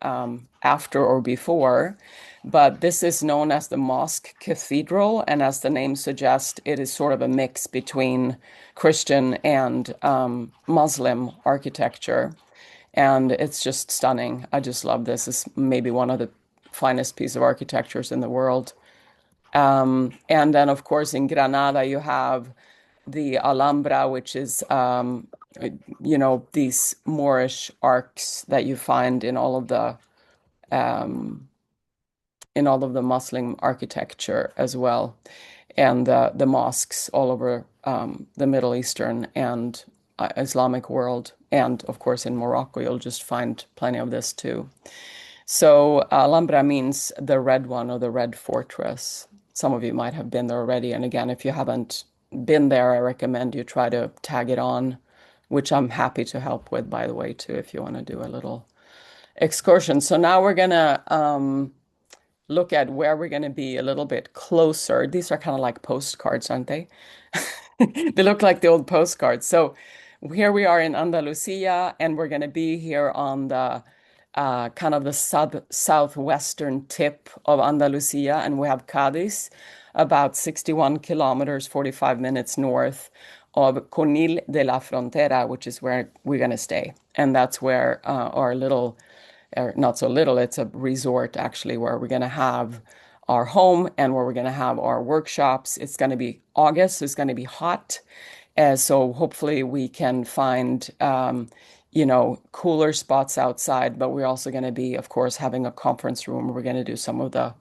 after or before, but this is known as the Mosque Cathedral, and as the name suggests, it is sort of a mix between Christian and Muslim architecture, and it's just stunning. I just love this. It's maybe one of the finest pieces of architectures in the world. And then, of course, in Granada, you have the Alhambra, which is, these Moorish arcs that you find in all of the Muslim architecture as well, and the mosques all over the Middle Eastern and Islamic world, and of course in Morocco, you'll just find plenty of this too. So Alhambra means the red one or the red fortress. Some of you might have been there already. And again, if you haven't been there, I recommend you try to tag it on, which I'm happy to help with, by the way, too, if you want to do a little excursion. So now we're going to look at where we're going to be a little bit closer. These are kind of like postcards, aren't they? They look like the old postcards. So here we are in Andalusia, and we're going to be here on the kind of the southwestern tip of Andalusia, and we have Cadiz, about 61 kilometers, 45 minutes north of Conil de la Frontera, which is where we're going to stay. And that's where our little, or not so little, it's a resort actually, where we're going to have our home and where we're going to have our workshops. It's going to be August, so it's going to be hot. So hopefully we can find cooler spots outside, but we're also going to be, of course, having a conference room. We're going to do some of the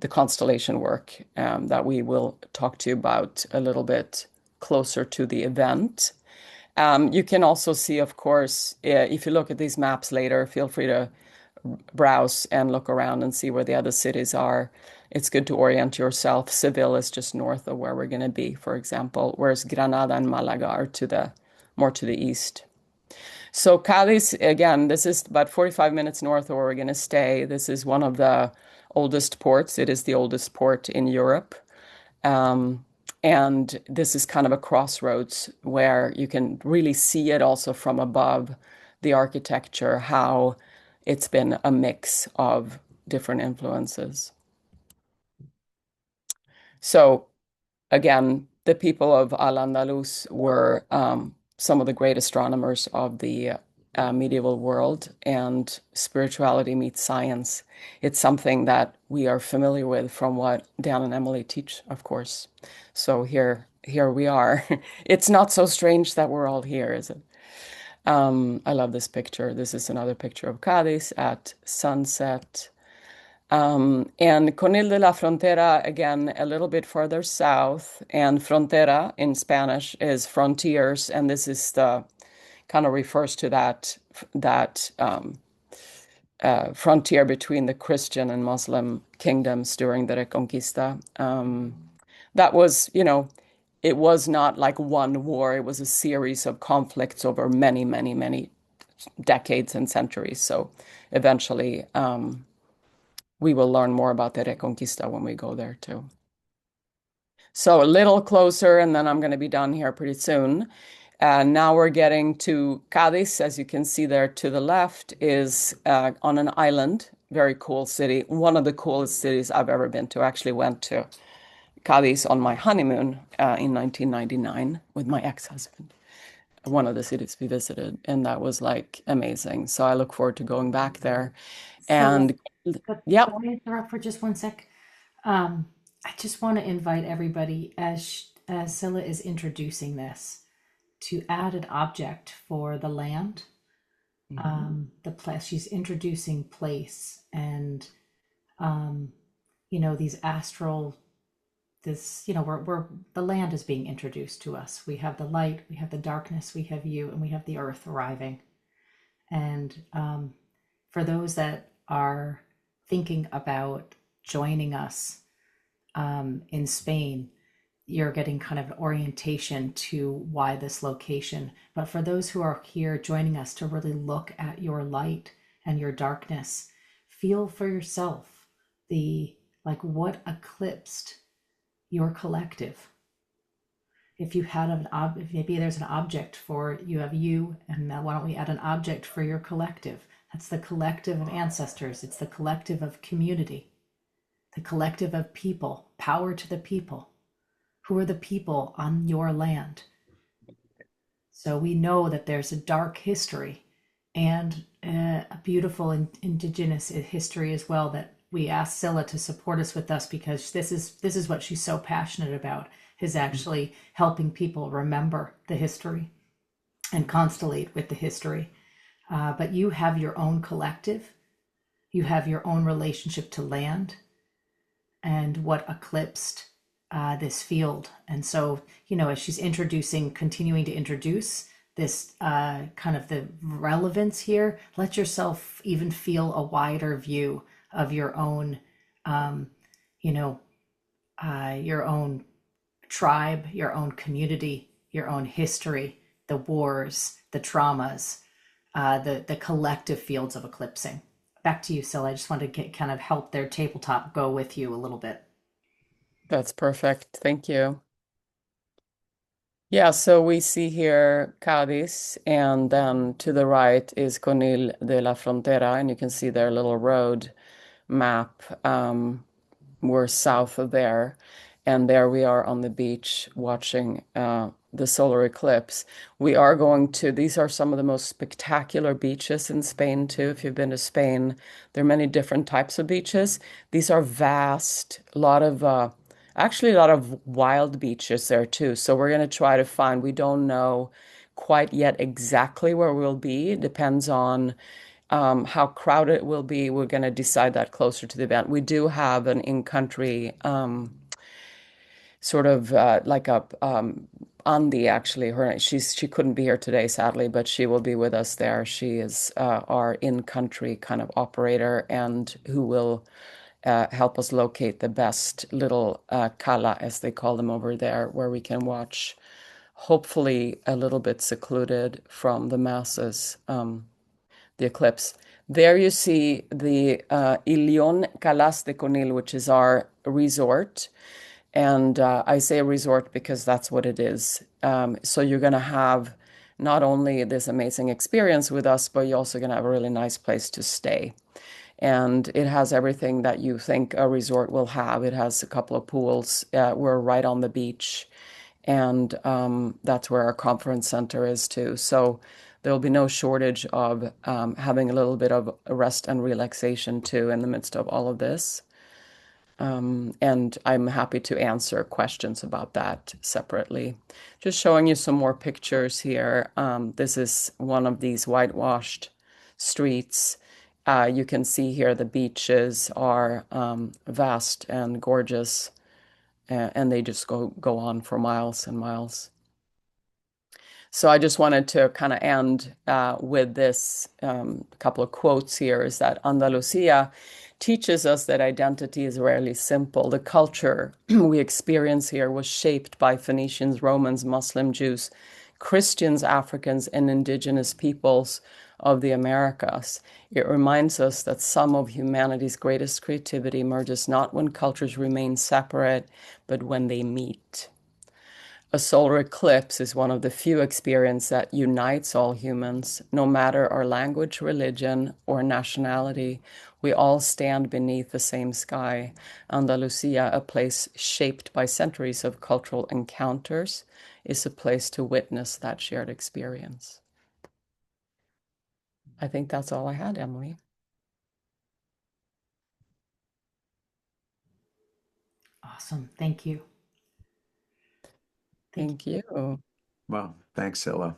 constellation work that we will talk to you about a little bit closer to the event. You can also see, of course, if you look at these maps later, feel free to browse and look around and see where the other cities are. It's good to orient yourself. Seville is just north of where we're going to be, for example, whereas Granada and Malaga are more to the east. So Cadiz, again, this is about 45 minutes north of where we're going to stay. This is one of the oldest ports. It is the oldest port in Europe. And this is kind of a crossroads where you can really see it also from above, the architecture, how it's been a mix of different influences. So again, the people of Al-Andalus were some of the great astronomers of the medieval world, and spirituality meets science. It's something that we are familiar with from what Dan and Emily teach, of course. So here we are. It's not so strange that we're all here, is it? I love this picture. This is another picture of Cadiz at sunset. And Conil de la Frontera, again, a little bit further south, and frontera in Spanish is frontiers, and this is the kind of refers to that frontier between the Christian and Muslim kingdoms during the Reconquista. That was, it was not like one war. It was a series of conflicts over many, many, many decades and centuries. So eventually, we will learn more about the Reconquista when we go there too. So a little closer, and then I'm going to be done here pretty soon. Now we're getting to Cadiz. As you can see there to the left is on an island, very cool city. One of the coolest cities I've ever been to. I actually went to Cadiz on my honeymoon in 1999 with my ex-husband. one of the cities we visited, and that was like amazing. So I look forward to going back there. Scylla, And could yep. I interrupt for just one sec? I just want to invite everybody as Scylla is introducing this to add an object for the land. The place she's introducing place and these astral this we're the land is being introduced to us. We have the light, we have the darkness, we have you, and we have the earth arriving. And for those that are thinking about joining us in Spain, you're getting kind of an orientation to why this location. But for those who are here joining us to really look at your light and your darkness, feel for yourself the what eclipsed your collective. If you had if maybe there's an object for you have you, and why don't we add an object for your collective? That's the collective of ancestors. It's the collective of community, the collective of people, power to the people. Who are the people on your land? So we know that there's a dark history and a beautiful indigenous history as well that we asked Scylla to support us because this is what she's so passionate about, is actually helping people remember the history and constellate with the history. But you have your own collective, you have your own relationship to land and what eclipsed this field. And so, as she's continuing to introduce this kind of the relevance here, let yourself even feel a wider view of your own, your own tribe, your own community, your own history, the wars, the traumas, the collective fields of eclipsing. Back to you, Syl. I just wanted to kind of help their tabletop go with you a little bit. That's perfect. Thank you. Yeah, so we see here Cadiz, and then to the right is Conil de la Frontera, and you can see their little road map. We're south of there, and there we are on the beach watching the solar eclipse. We are these are some of the most spectacular beaches in Spain too. If you've been to Spain, there are many different types of beaches. These are vast, actually a lot of wild beaches there too. So we're going to try to find, we don't know quite yet exactly where we'll be. It depends on how crowded it will be. We're going to decide that closer to the event. We do have an in-country sort of like a Andy, actually. She couldn't be here today, sadly, but she will be with us there. She is our in-country kind of operator and who will help us locate the best little cala, as they call them over there, where we can watch, hopefully a little bit secluded from the masses, the eclipse. There you see the Ilion Calas de Conil, which is our resort. And I say resort because that's what it is. So you're going to have not only this amazing experience with us, but you're also going to have a really nice place to stay. And it has everything that you think a resort will have. It has a couple of pools. We're right on the beach. And that's where our conference center is too. So there will be no shortage of having a little bit of rest and relaxation too in the midst of all of this. And I'm happy to answer questions about that separately. Just showing you some more pictures here. This is one of these whitewashed streets. You can see here the beaches are vast and gorgeous, and they just go on for miles and miles. So I just wanted to kind of end with this couple of quotes here, is that Andalusia teaches us that identity is rarely simple. The culture we experience here was shaped by Phoenicians, Romans, Muslim, Jews, Christians, Africans, and indigenous peoples of the Americas. It reminds us that some of humanity's greatest creativity emerges not when cultures remain separate, but when they meet. A solar eclipse is one of the few experiences that unites all humans, no matter our language, religion, or nationality. We all stand beneath the same sky. Andalusia, a place shaped by centuries of cultural encounters, is a place to witness that shared experience. I think that's all I had, Emily. Awesome. Thank you. Thank you. Well, thanks, Scylla.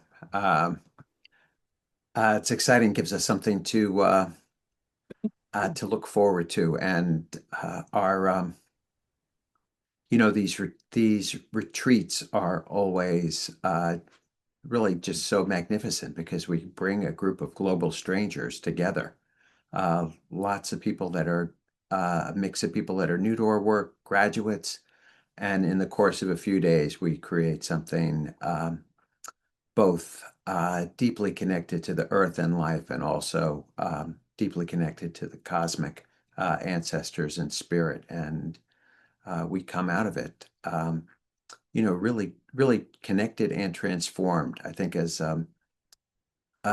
It's exciting, gives us something to look forward to, and our these retreats are always really just so magnificent because we bring a group of global strangers together. Lots of people that are a mix of people that are new to our work, graduates, and in the course of a few days, we create something both deeply connected to the earth and life, and also deeply connected to the cosmic ancestors and spirit. And we come out of it, really, really connected and transformed. I think, as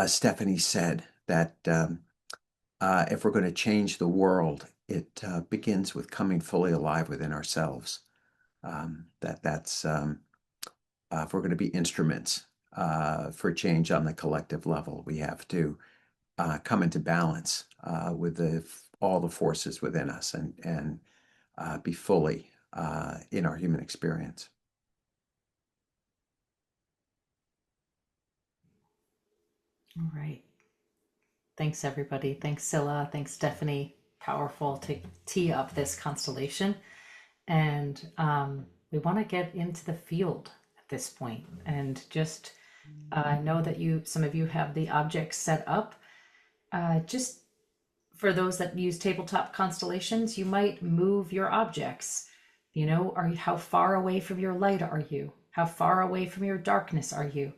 Stephanie said, that if we're going to change the world, it begins with coming fully alive within ourselves. That's if we're going to be instruments for change on the collective level, we have to come into balance with all the forces within us, and be fully in our human experience. All right. Thanks, everybody. Thanks, Scylla. Thanks, Stephanie. Powerful to tee up this constellation. And we want to get into the field at this point and just know that some of you have the objects set up. Just for those that use tabletop constellations, you might move your objects. How far away from your light are you? How far away from your darkness are you?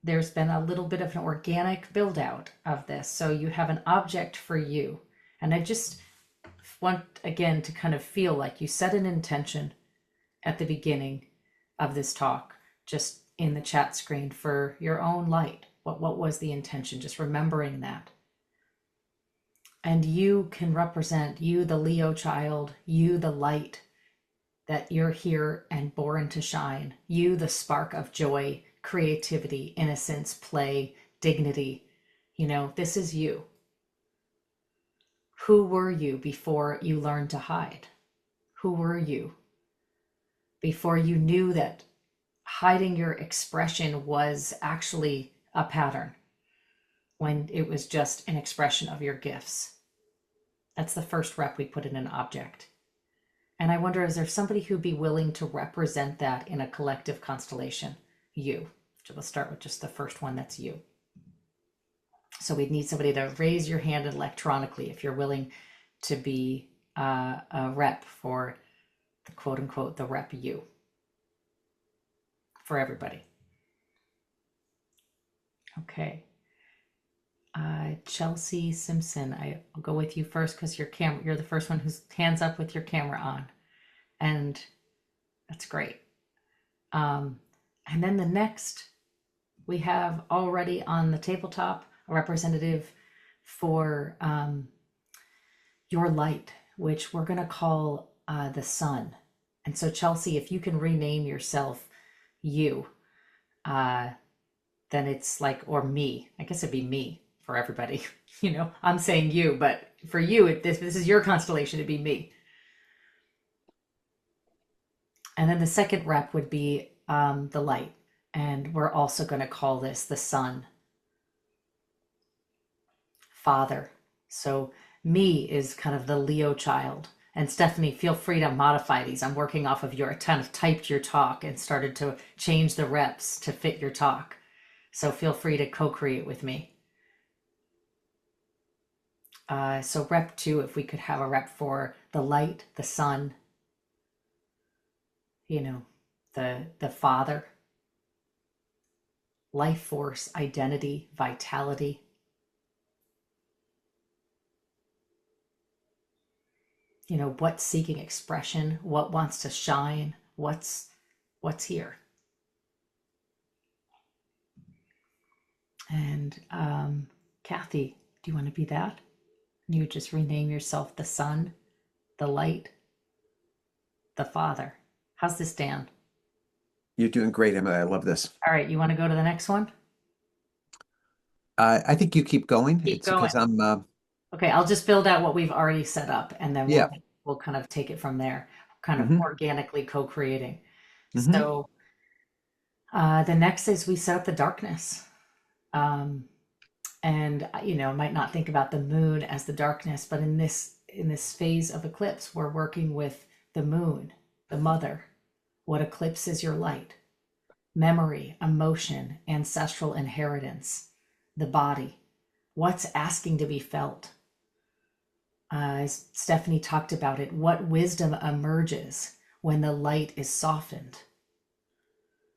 There's been a little bit of an organic build out of this. So you have an object for you. And I just want, again, to kind of feel like you set an intention at the beginning of this talk, just in the chat screen, for your own light. What was the intention? Just remembering that. And you can represent, you, the Leo child, you, the light, that you're here and born to shine. You, the spark of joy, creativity, innocence, play, dignity. This is you. Who were you before you learned to hide? Who were you before you knew that hiding your expression was actually a pattern, when it was just an expression of your gifts? That's the first rep we put in an object. And I wonder, is there somebody who'd be willing to represent that in a collective constellation? You. So let's start with just the first one, that's you. So we'd need somebody to raise your hand electronically if you're willing to be a rep for the quote unquote, the rep you. For everybody. Okay. Chelsea Simpson, I'll go with you first because you're the first one who's hands up with your camera on. And that's great. And then the next, we have already on the tabletop a representative for your light, which we're going to call the sun. And so, Chelsea, if you can rename yourself you, then it's like, or me, I guess it'd be me for everybody. I'm saying you, but for you, this is your constellation, it'd be me. And then the second rep would be the light. And we're also going to call this the sun. Father. So me is kind of the Leo child. And Stephanie, feel free to modify these. I'm working off of kind of typed your talk and started to change the reps to fit your talk. So feel free to co-create with me. So rep 2, if we could have a rep for the light, the sun, the father, life force, identity, vitality. What's seeking expression, what wants to shine, what's what's here. And Kathy, do you want to be that? And you just rename yourself the sun, the light, the father. How's this, Dan? You're doing great, Emily. I love this. All right, you want to go to the next one? I think you keep going. Keep It's going. because I'm, Okay, I'll just build out what we've already set up, and then yeah. we'll kind of take it from there, kind of Hmm. organically co-creating. Hmm. So the next is we set up the darkness. Um, and might not think about the moon as the darkness, but in this phase of eclipse, we're working with the moon, the mother. What eclipses your light? Memory, emotion, ancestral inheritance, the body. What's asking to be felt? As Stephanie talked about it, what wisdom emerges when the light is softened?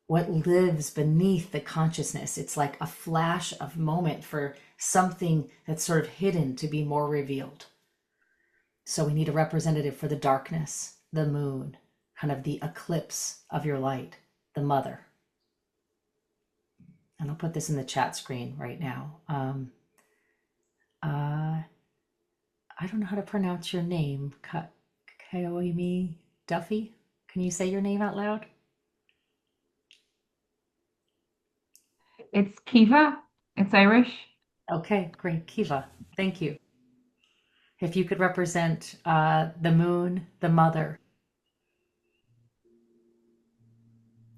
What lives beneath the consciousness? It's like a flash of moment for something that's sort of hidden to be more revealed. So we need a representative for the darkness, the moon, kind of the eclipse of your light, the mother. And I'll put this in the chat screen right now. I don't know how to pronounce your name. Kaoimi Duffy? Can you say your name out loud? It's Kiva. It's Irish. Okay, great. Kiva, thank you. If you could represent the moon, the mother,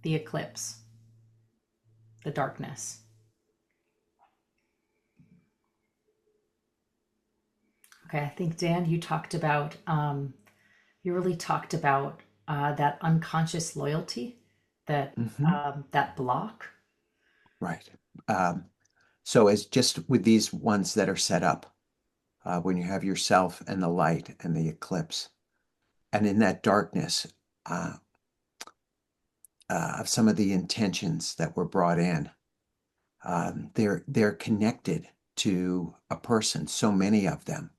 the eclipse, the darkness. Okay, I think Dan, you really talked about that unconscious loyalty, that Hmm. that block. Right. Um, so as just with these ones that are set up, when you have yourself and the light and the eclipse, and in that darkness, uh, of some of the intentions that were brought in, they're connected to a person. So many of them,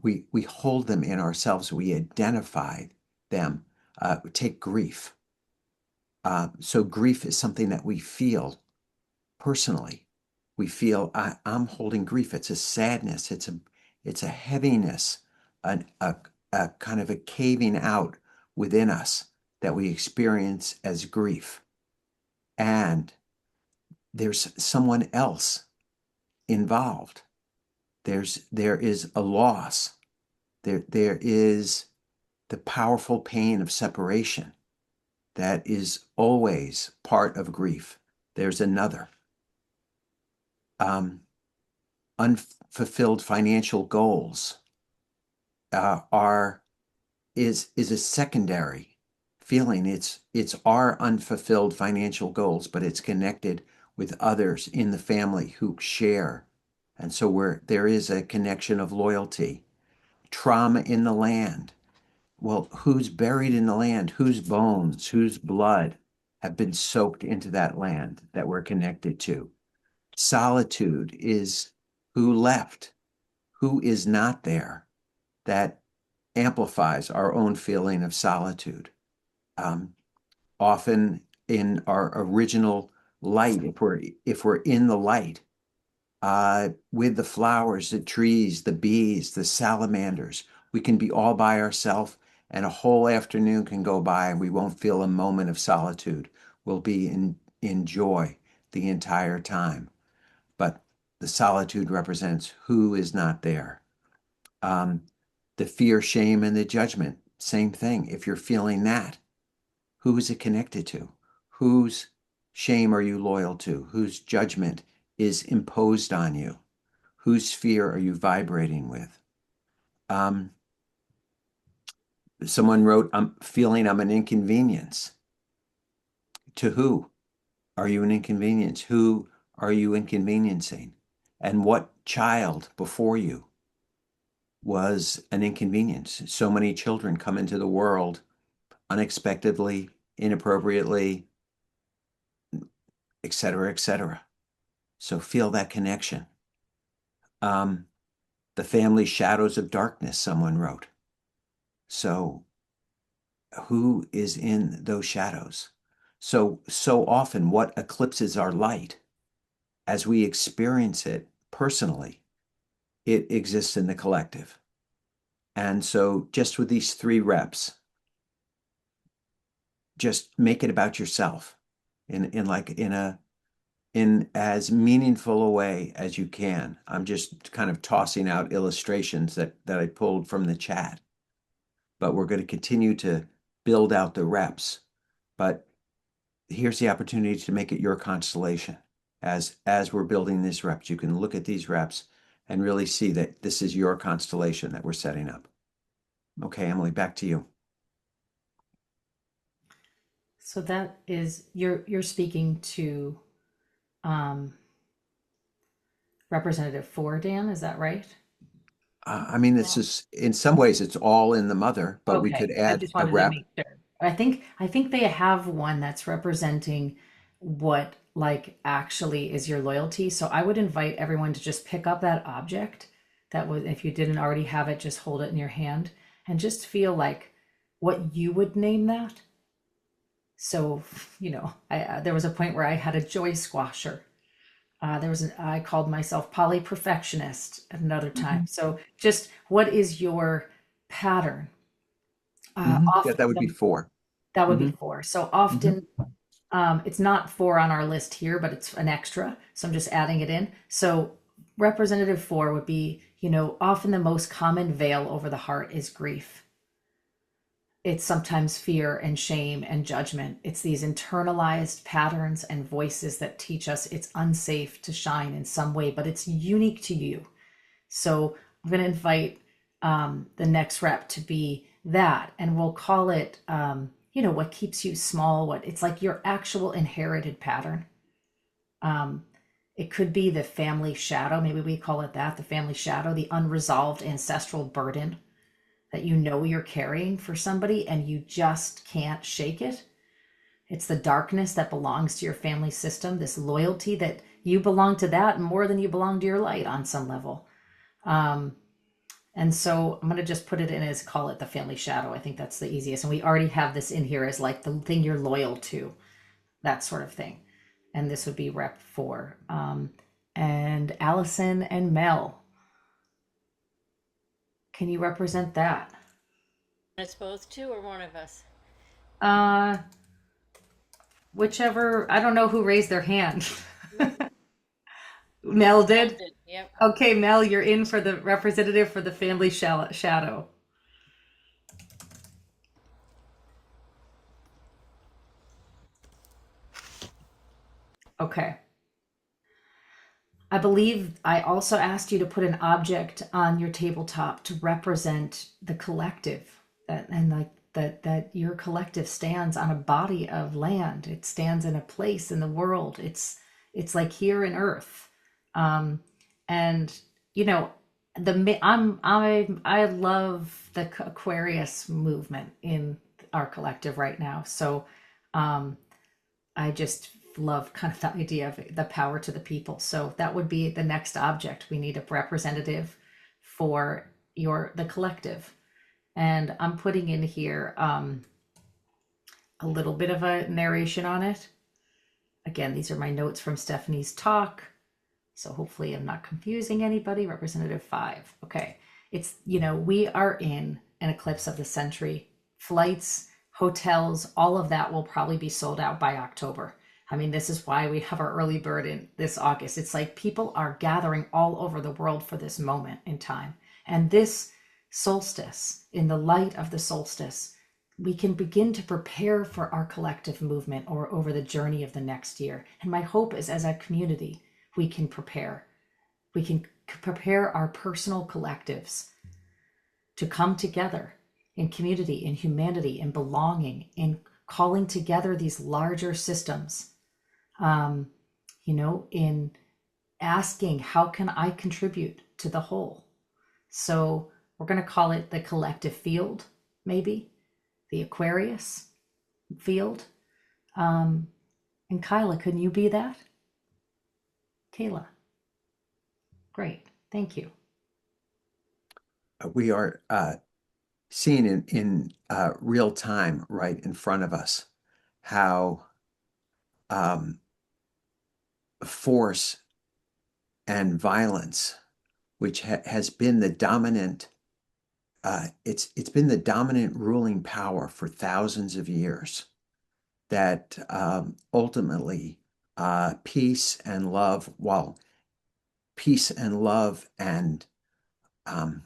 we hold them in ourselves. We identify them. Take grief. So grief is something that we feel personally. We feel I'm holding grief. It's a sadness. It's a heaviness, a kind of a caving out within us that we experience as grief. And there's someone else involved. There is a loss. There is the powerful pain of separation that is always part of grief. There's another. Unfulfilled financial goals are is a secondary feeling. It's our unfulfilled financial goals, but it's connected with others in the family who share, and so there is a connection of loyalty. Trauma in the land. Well, who's buried in the land? Whose bones, whose blood have been soaked into that land that we're connected to? Solitude is who left, who is not there. That amplifies our own feeling of solitude. Um, Often in our original light, if we're in the light, with the flowers, the trees, the bees, the salamanders, we can be all by ourselves, and a whole afternoon can go by and we won't feel a moment of solitude. We'll be in joy the entire time. But the solitude represents who is not there. Um, the fear, shame, and the judgment, same thing. If you're feeling that, who is it connected to? Whose shame are you loyal to? Whose judgment is imposed on you? Whose fear are you vibrating with? Um, Someone wrote, I'm feeling I'm an inconvenience. To who are you an inconvenience? Who are you inconveniencing? And what child before you was an inconvenience? So many children come into the world unexpectedly, inappropriately, et cetera, et cetera. So feel that connection. Um, the family shadows of darkness, someone wrote. So who is in those shadows? So often what eclipses our light as we experience it personally, it exists in the collective. And so just with these 3 reps, just make it about yourself in as meaningful a way as you can. I'm just kind of tossing out illustrations that I pulled from the chat, but we're going to continue to build out the reps. But here's the opportunity to make it your constellation. As we're building these reps, you can look at these reps and really see that this is your constellation that we're setting up. Okay, Emily, back to you. So that is you're speaking to um, Representative 4, Dan, is that right? I mean, this is in some ways it's all in the mother, but we could Okay, I add just a wanted to rep. make sure. I think they have one that's representing what like actually is your loyalty. So I would invite everyone to just pick up that object that was, if you didn't already have it, just hold it in your hand and just feel like what you would name that. So, there was a point where I had a joy squasher. I called myself poly perfectionist at another time. So just what is your pattern? Yeah, that Often would be 4. that would be Hmm. 4. So Hmm. often it's not 4 on our list here, but it's an extra. So I'm just adding it in. So representative 4 would be, often the most common veil over the heart is grief. It's sometimes fear and shame and judgment. It's these internalized patterns and voices that teach us it's unsafe to shine in some way, but it's unique to you. So I'm going to invite the next rep to be that, and we'll call it, what keeps you small. What it's like your actual inherited pattern. Um, it could be the family shadow. Maybe we call it that, the family shadow, the unresolved ancestral burden that you're carrying for somebody and you just can't shake it. It's the darkness that belongs to your family system, this loyalty that you belong to that more than you belong to your light on some level. Um, and so I'm going to just put it in as call it the family shadow. I think that's the easiest. And we already have this in here as like the thing you're loyal to, that sort of thing. And this would be rep 4. And Allison and Mel, can you represent that? It's both two or one of us. Uh, Whichever, I don't know who raised their hand. Mel did? Yep. Okay, Mel, you're in for the representative for the family shadow. Okay. I believe I also asked you to put an object on your tabletop to represent the collective that your collective stands on a body of land. It stands in a place in the world. It's like here in Earth. And you know I love the Aquarius movement in our collective right now. So I just love kind of the idea of the power to the people. So that would be the next object. We need a representative for the collective. And I'm putting in here a little bit of a narration on it. Again, these are my notes from Stephanie's talk. So hopefully I'm not confusing anybody. Representative 5. Okay. It's, we are in an eclipse of the century. Flights, hotels, all of that will probably be sold out by October. I mean, this is why we have our early bird in this August. It's like people are gathering all over the world for this moment in time. And this solstice, in the light of the solstice, we can begin to prepare for our collective movement or over the journey of the next year. And my hope is as a community, we can prepare. We can prepare our personal collectives to come together in community, in humanity, in belonging, in calling together these larger systems, in asking, how can I contribute to the whole? So we're going to call it the collective field, maybe, the Aquarius field. And Kyla, can you be that? Kayla. Great. Thank you. We are seeing in real time right in front of us how um, force and violence, which has been the dominant. It's been the dominant ruling power for thousands of years. That ultimately peace and love, while peace and love and um,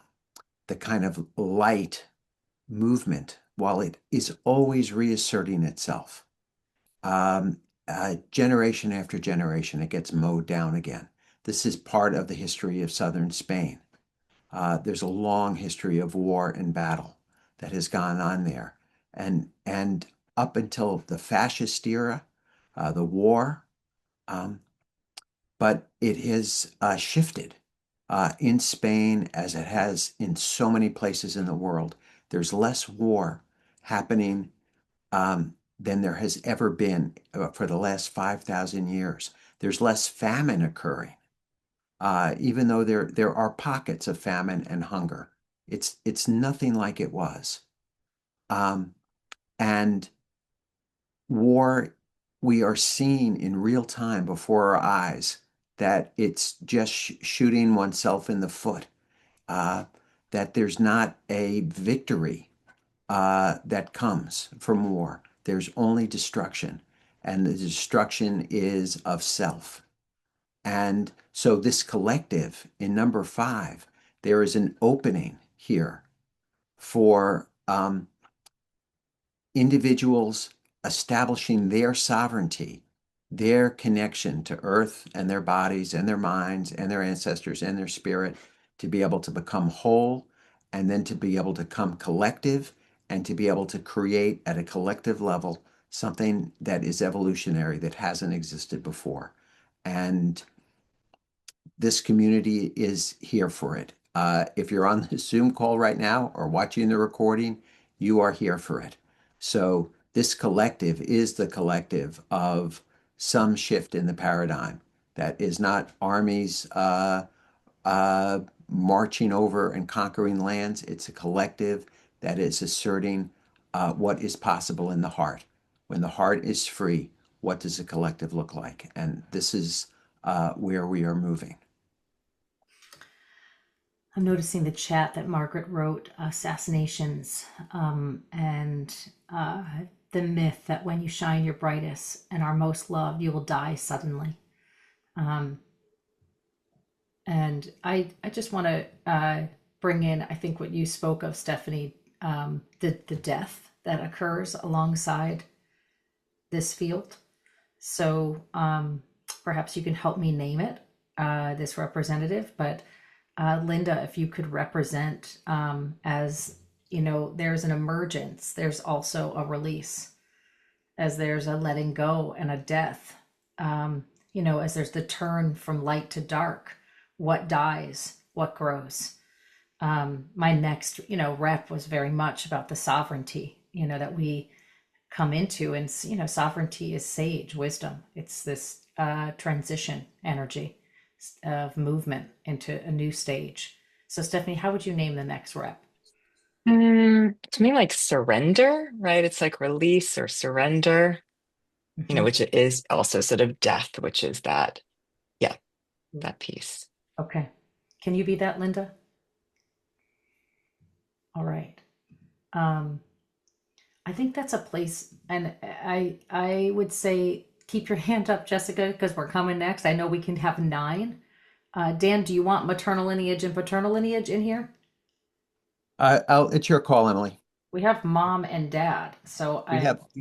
the kind of light movement, while it is always reasserting itself, um, generation after generation, it gets mowed down again. This is part of the history of southern Spain. There's a long history of war and battle that has gone on there. And up until the fascist era, the war, um, but it has shifted in Spain as it has in so many places in the world. There's less war happening than there has ever been for the last 5,000 years. There's less famine occurring, even though there are pockets of famine and hunger. It's nothing like it was. Um, and war, we are seeing in real time before our eyes that it's just shooting oneself in the foot, uh, that there's not a victory that comes from war. There's only destruction, and the destruction is of self. And so, this collective in number 5, there is an opening here for individuals establishing their sovereignty, their connection to earth and their bodies and their minds and their ancestors and their spirit, to be able to become whole, and then to be able to come collective, and to be able to create at a collective level something that is evolutionary, that hasn't existed before. And this community is here for it. If you're on the Zoom call right now or watching the recording, you are here for it. So this collective is the collective of some shift in the paradigm that is not armies marching over and conquering lands. It's a collective that is asserting what is possible in the heart. When the heart is free, what does a collective look like? And this is where we are moving. I'm noticing the chat that Margaret wrote, assassinations, and the myth that when you shine your brightest and are most loved, you will die suddenly. And I just want to bring in, I think, what you spoke of, Stephanie, the death that occurs alongside this field. So perhaps you can help me name it, this representative. But Linda, if you could represent as, there's an emergence, there's also a release, as there's a letting go and a death, as there's the turn from light to dark, what dies, what grows. My next, rep was very much about the sovereignty, that we come into. And, sovereignty is sage wisdom. It's this transition energy of movement into a new stage. So Stephanie, how would you name the next rep? To me, like surrender, right? It's like release or surrender, which is also sort of death, which is that, that piece. Okay. Can you be that, Linda? All right. I think that's a place, and I would say keep your hand up, Jessica, because we're coming next. I know we can have 9. Dan, do you want maternal lineage and paternal lineage in here? It's your call, Emily. We have mom and dad, so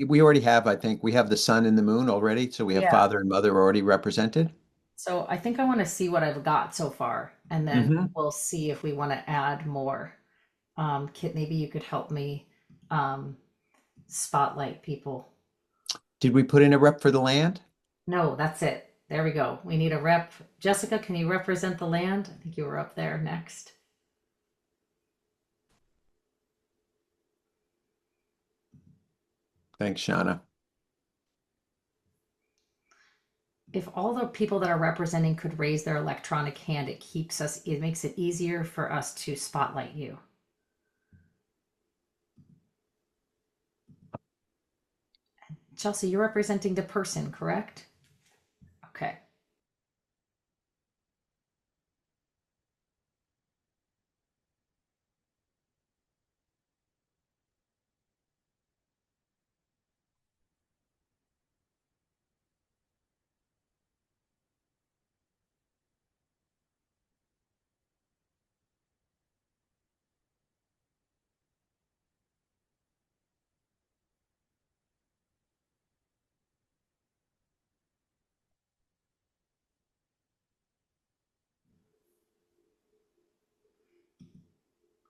We already have, I think, we have the sun and the moon already, so we have father and mother already represented. So I think I want to see what I've got so far, and then we'll see if we want to add more. Kit, maybe you could help me spotlight people. Did we put in a rep for the land? No, that's it. There we go. We need a rep. Jessica, can you represent the land? I think you were up there next. Thanks, Shauna. If all the people that are representing could raise their electronic hand, it makes it easier for us to spotlight you. Chelsea, you're representing the person, correct? Okay.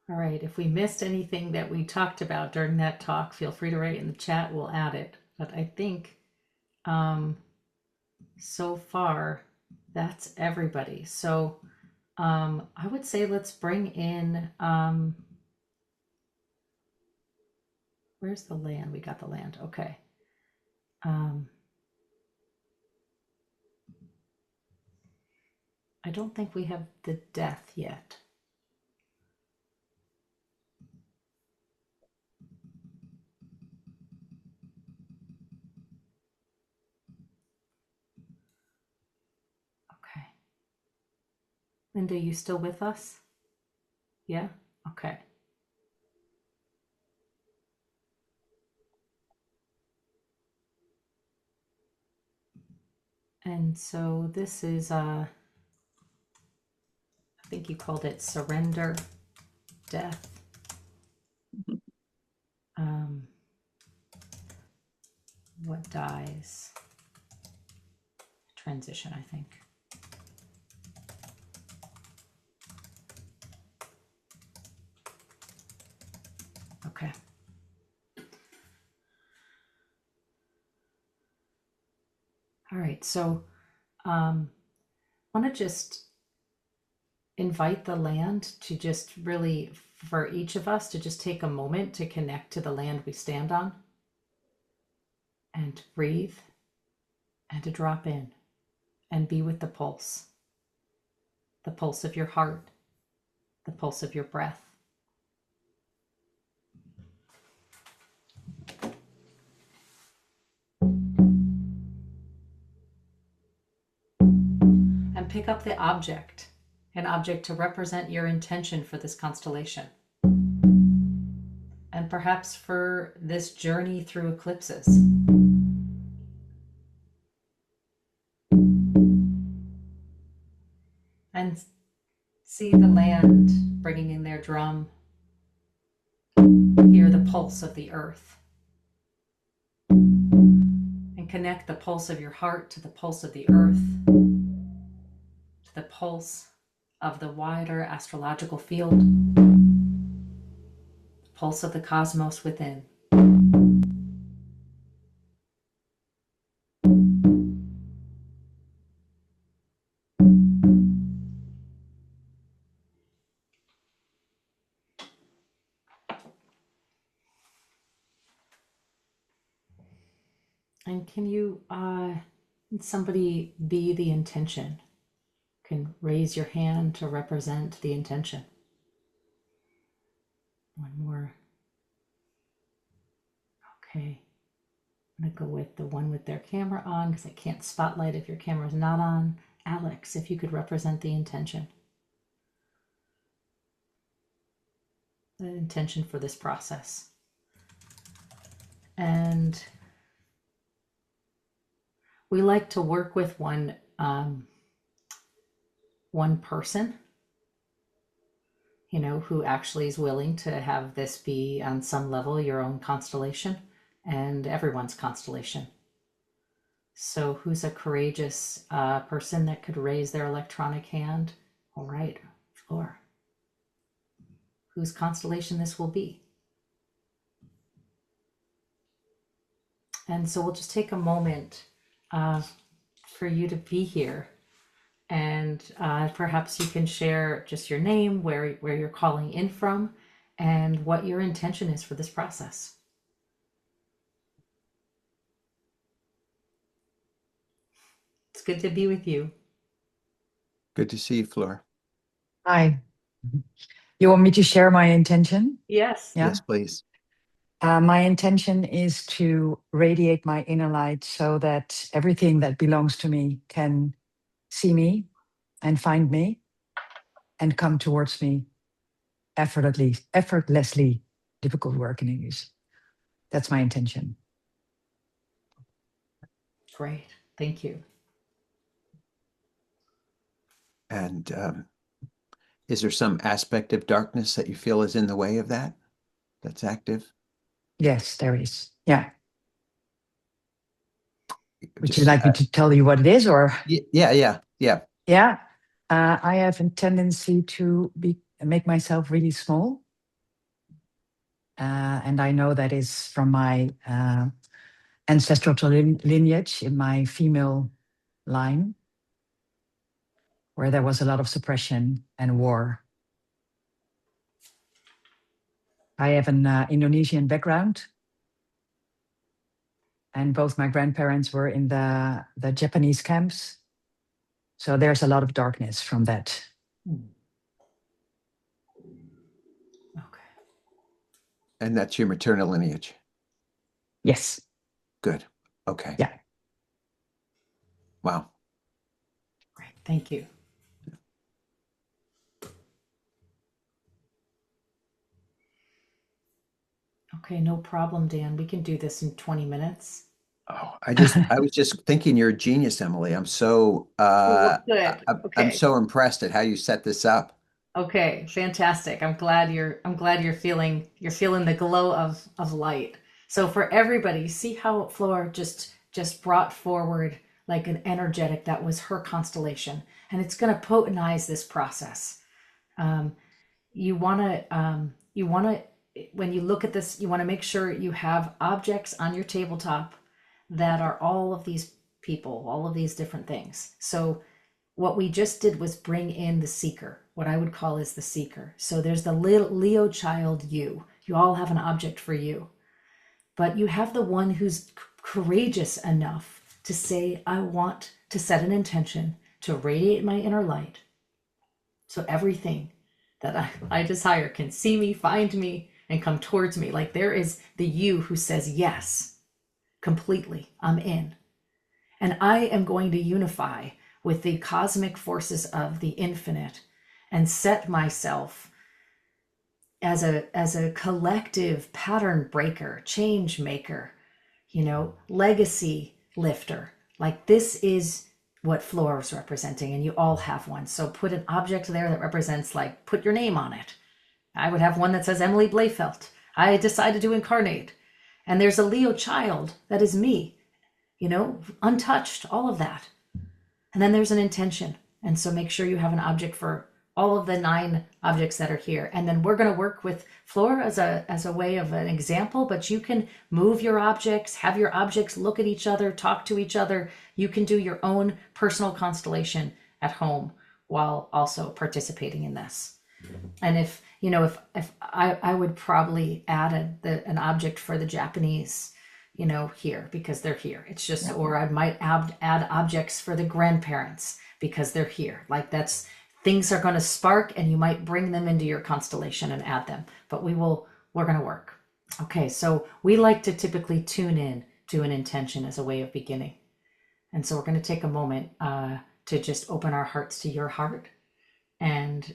All right, if we missed anything that we talked about during that talk, feel free to write it in the chat, we'll add it. But I think so far that's everybody. So I would say let's bring in, where's the land? We got the land, okay. I don't think we have the death yet. Okay. Linda, you still with us? Yeah? Okay. And so this is, I think you called it surrender, death. What dies? Transition, I think. Okay. All right, so I want to just invite the land to just really, for each of us, to just take a moment to connect to the land we stand on and to breathe and to drop in and be with the pulse of your heart, the pulse of your breath. And pick up the object, an object to represent your intention for this constellation. And perhaps for this journey through eclipses. And see the land bringing in their drum. Hear the pulse of the earth. And connect the pulse of your heart to the pulse of the earth, to the pulse of the wider astrological field, the pulse of the cosmos within. And can you, somebody be the intention? Can raise your hand to represent the intention. One more. Okay. I'm gonna go with the one with their camera on because I can't spotlight if your camera's not on. Alex, if you could represent the intention. The intention for this process. And we like to work with one person, you know, who actually is willing to have this be on some level your own constellation and everyone's constellation. So who's a courageous person that could raise their electronic hand? All right, Flora. Whose constellation this will be. And so we'll just take a moment for you to be here. And perhaps you can share just your name, where you're calling in from, and what your intention is for this process. It's good to be with you. Good to see you, Flora. Hi. You want me to share my intention? Yes. Yeah. Yes, please. My intention is to radiate my inner light so that everything that belongs to me can see me and find me and come towards me effortlessly. Difficult word in English. That's my intention. Great. Thank you. And is there some aspect of darkness that you feel is in the way of that, that's active? Yes, there is. Yeah. Would you Just, like me to tell you what it is, or? yeah. Yeah. I have a tendency to make myself really small. And I know that is from my ancestral lineage in my female line, where there was a lot of suppression and war. I have an Indonesian background, and both my grandparents were in the Japanese camps. So there's a lot of darkness from that. Okay. And that's your maternal lineage? Yes. Good. Okay. Yeah. Wow. Great. Thank you. Okay, no problem, Dan. We can do this in 20 minutes. Oh, I was just thinking you're a genius, Emily. I'm so Oh, good. I'm Okay. so impressed at how you set this up. Okay, fantastic. I'm glad you're feeling the glow of light. So for everybody, see how Flora just brought forward like an energetic that was her constellation, and it's going to potentize this process. Um, you want to when you look at this, you want to make sure you have objects on your tabletop that are all of these people, all of these different things. So what we just did was bring in the seeker, what I would call is the seeker. So there's the little Leo child you all have an object for you, but you have the one who's courageous enough to say, I want to set an intention to radiate my inner light so everything that I desire can see me, find me, and come towards me. Like there is the you who says, yes, completely, I'm in. And I am going to unify with the cosmic forces of the infinite and set myself as a collective pattern breaker, change maker, legacy lifter. Like this is what Flora is representing, and you all have one. So put an object there that represents, like, put your name on it. I would have one that says Emily Blefeld. I decided to incarnate. And there's a Leo child that is me, untouched, all of that. And then there's an intention. And so make sure you have an object for all of the 9 objects that are here. And then we're going to work with Flora as a way of an example, but you can move your objects, have your objects look at each other, talk to each other. You can do your own personal constellation at home while also participating in this. And if I would probably add an object for the Japanese, here, because they're here. It's just, or I might add objects for the grandparents because they're here. Like things are going to spark, and you might bring them into your constellation and add them, but we're going to work. Okay. So we like to typically tune in to an intention as a way of beginning. And so we're going to take a moment to just open our hearts to your heart and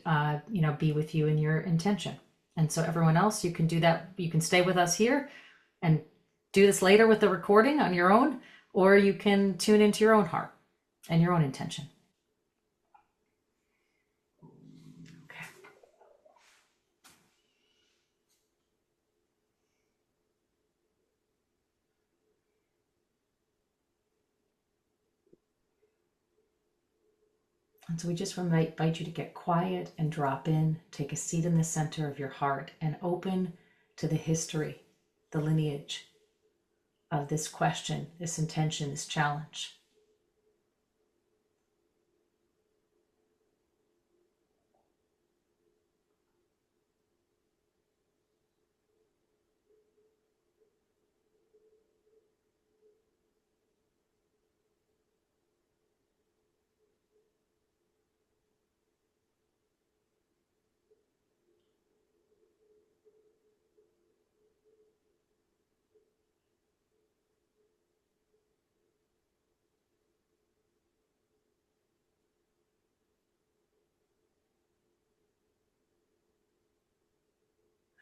be with you in your intention. And so everyone else, you can do that. You can stay with us here and do this later with the recording on your own, or you can tune into your own heart and your own intention. Okay. And so we just invite you to get quiet and drop in, take a seat in the center of your heart, and open to the history, the lineage of this question, this intention, this challenge.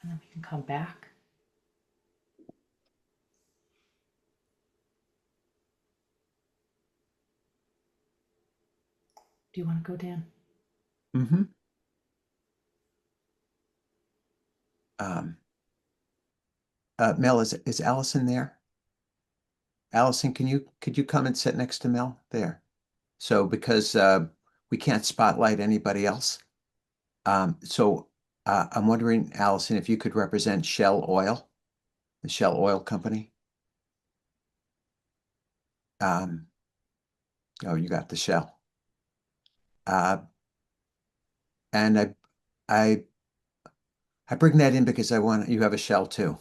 And then we can come back. Do you want to go, Dan? Mm-hmm. Um, Mel, is Allison there? Allison, could you come and sit next to Mel there? So because we can't spotlight anybody else. I'm wondering, Allison, if you could represent Shell Oil, the Shell Oil Company. Um, oh, you got the Shell. Uh, and I I bring that in because I want you have a Shell too,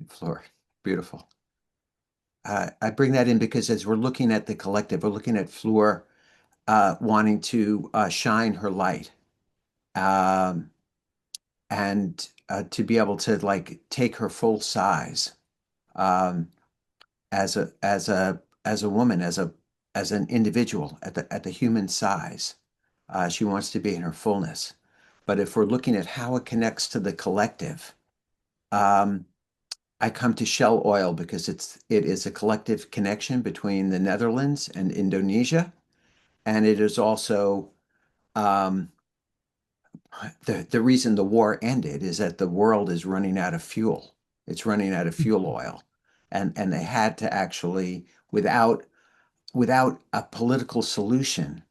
Fleur. Beautiful. I bring that in because as we're looking at the collective, we're looking at Fleur wanting to shine her light. Um, and to be able to like take her full size um, as a woman, as an individual at the human size. She wants to be in her fullness. But if we're looking at how it connects to the collective, um, I come to Shell Oil because it is a collective connection between the Netherlands and Indonesia, and it is also um, the reason the war ended is that the world is running out of fuel. It's running out of fuel oil, and they had to actually without a political solution,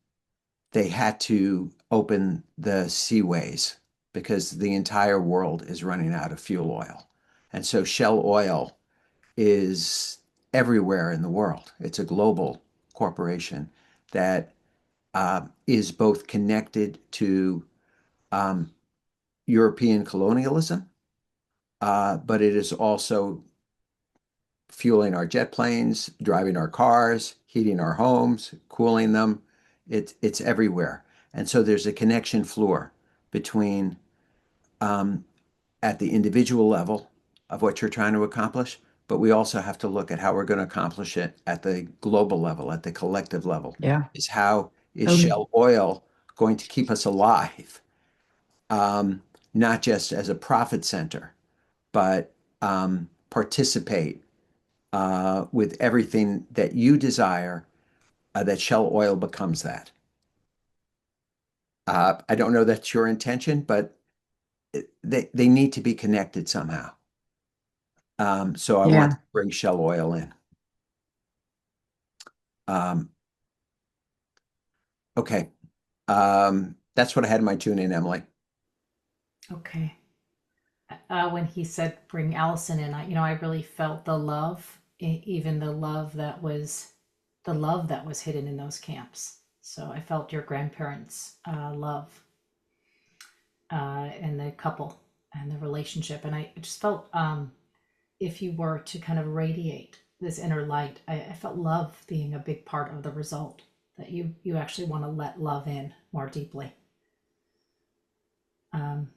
they had to open the seaways because the entire world is running out of fuel oil. And so Shell Oil is everywhere in the world. It's a global corporation that is both connected to um, European colonialism, but it is also fueling our jet planes, driving our cars, heating our homes, cooling them. It's everywhere. And so there's a connection floor between um, at the individual level of what you're trying to accomplish, but we also have to look at how we're going to accomplish it at the global level, at the collective level. Yeah, Is how is totally. Shell Oil going to keep us alive, um, not just as a profit center, but participate with everything that you desire, that Shell Oil becomes that. I don't know that's your intention, but they need to be connected somehow. So I want Yeah. to bring Shell Oil in. Um, okay. That's what I had in my tune in, Emily. Okay. When he said bring Allison in, I really felt the love, even the love that was hidden in those camps. So I felt your grandparents' love and the couple and the relationship, and I just felt if you were to kind of radiate this inner light, I felt love being a big part of the result. That you actually want to let love in more deeply. Um,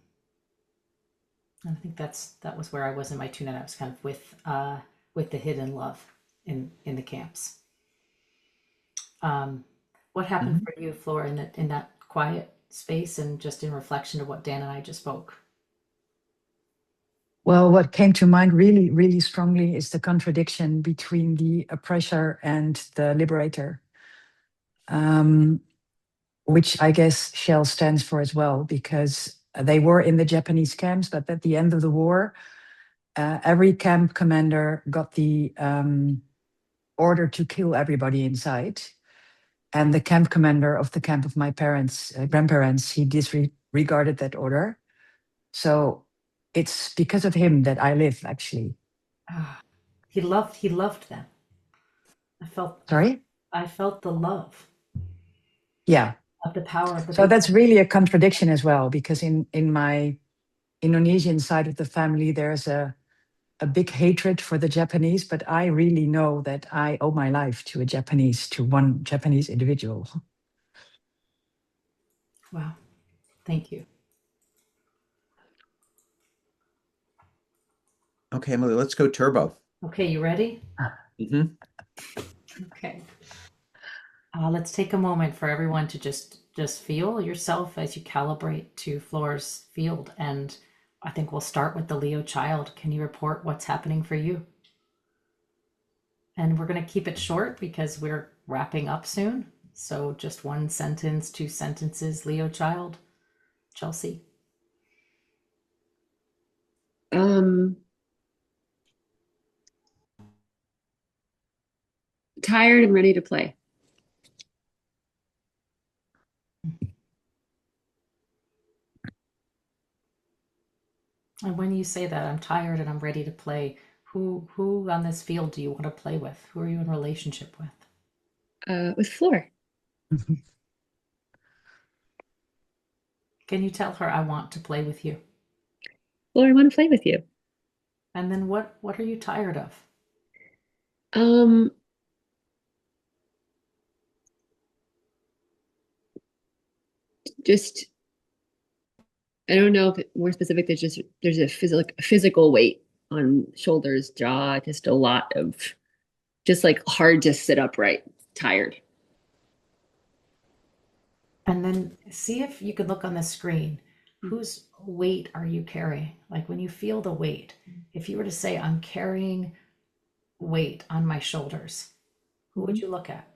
And I think that was where I was in my tune, and I was kind of with the hidden love in the camps. Um, what happened Mhm. for you, Flora, in that quiet space and just in reflection of what Dan and I just spoke? Well, what came to mind really, really strongly is the contradiction between the oppressor and the liberator, um, which I guess Shell stands for as well, because they were in the Japanese camps, but at the end of the war, every camp commander got the order to kill everybody inside. And the camp commander of the camp of my parents, grandparents, he disregarded that order. So it's because of him that I live, actually. Ah, he loved them. I felt Sorry? I felt the love Yeah. of the power of the So people. that's really a contradiction as well, because in my Indonesian side of the family, there's a big hatred for the Japanese, but I really know that I owe my life to one Japanese individual. Wow, thank you. Okay, Emily, let's go turbo. Okay, you ready? Mhm. Okay. Let's take a moment for everyone to just feel yourself as you calibrate to Flora's field and I think we'll start with the Leo child. Can you report what's happening for you? And we're going to keep it short because we're wrapping up soon. So just one sentence, two sentences, Leo child. Chelsea. Tired and ready to play. And when you say that, I'm tired and I'm ready to play, who on this field do you want to play with? Who are you in relationship with? With Floor. Can you tell her I want to play with you? Floor, I want to play with you. And then what are you tired of? Just I don't know if it's more specific. There's a physical weight on shoulders, jaw, just a lot of just like hard to sit upright, tired. And then see if you can look on the screen. Whose weight are you carrying? Like when you feel the weight, if you were to say, I'm carrying weight on my shoulders, who would you look at?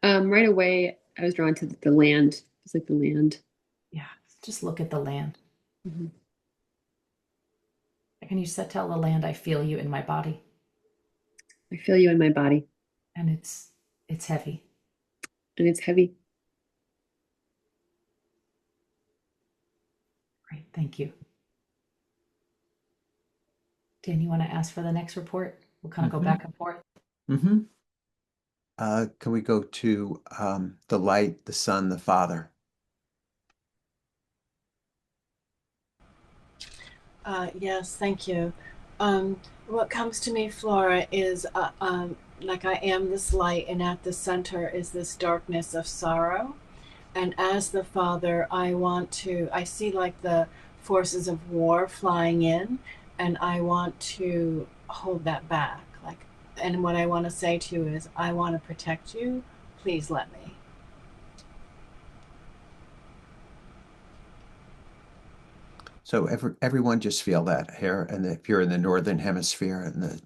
Right away, I was drawn to the land. It's like the land. Yeah, just look at the land. Mm-hmm. Can you tell the land, I feel you in my body? I feel you in my body. And it's heavy. And it's heavy. Great, thank you. Dan, you want to ask for the next report? We'll kind of go back and forth. Can we go to the light, the Son, the Father? Yes, thank you. What comes to me, Flora, is like I am this light, and at the center is this darkness of sorrow. And as the father, I see like the forces of war flying in, and I want to hold that back. Like, and what I want to say to you is, I want to protect you. Please let me. So everyone just feel that here, and if you're in the northern hemisphere and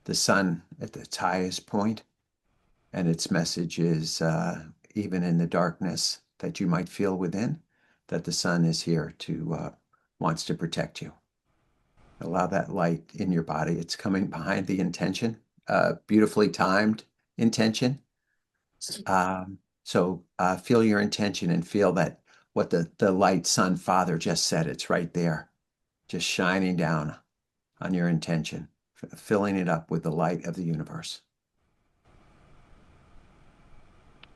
the sun at its highest point, and its message is even in the darkness that you might feel within, that the sun is here to wants to protect you. Allow that light in your body. It's coming behind the intention, beautifully timed intention. So feel your intention and feel that what the light Son Father just said, it's right there, just shining down on your intention, filling it up with the light of the universe.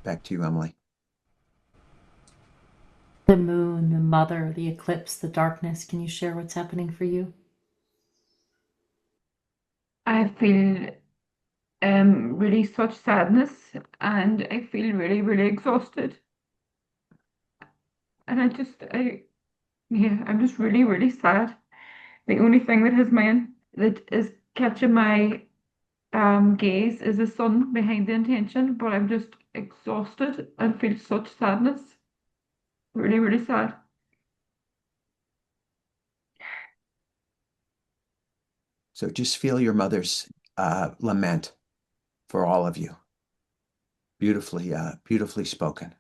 Back to you, Emily. The moon, the mother, the eclipse, the darkness. Can you share what's happening for you? I feel really such sadness, and I feel really, really exhausted. And I'm just really, really sad. The only thing that is catching my gaze is the sun behind the intention, but I'm just exhausted and feel such sadness. Really, really sad. So just feel your mother's lament for all of you. Beautifully spoken.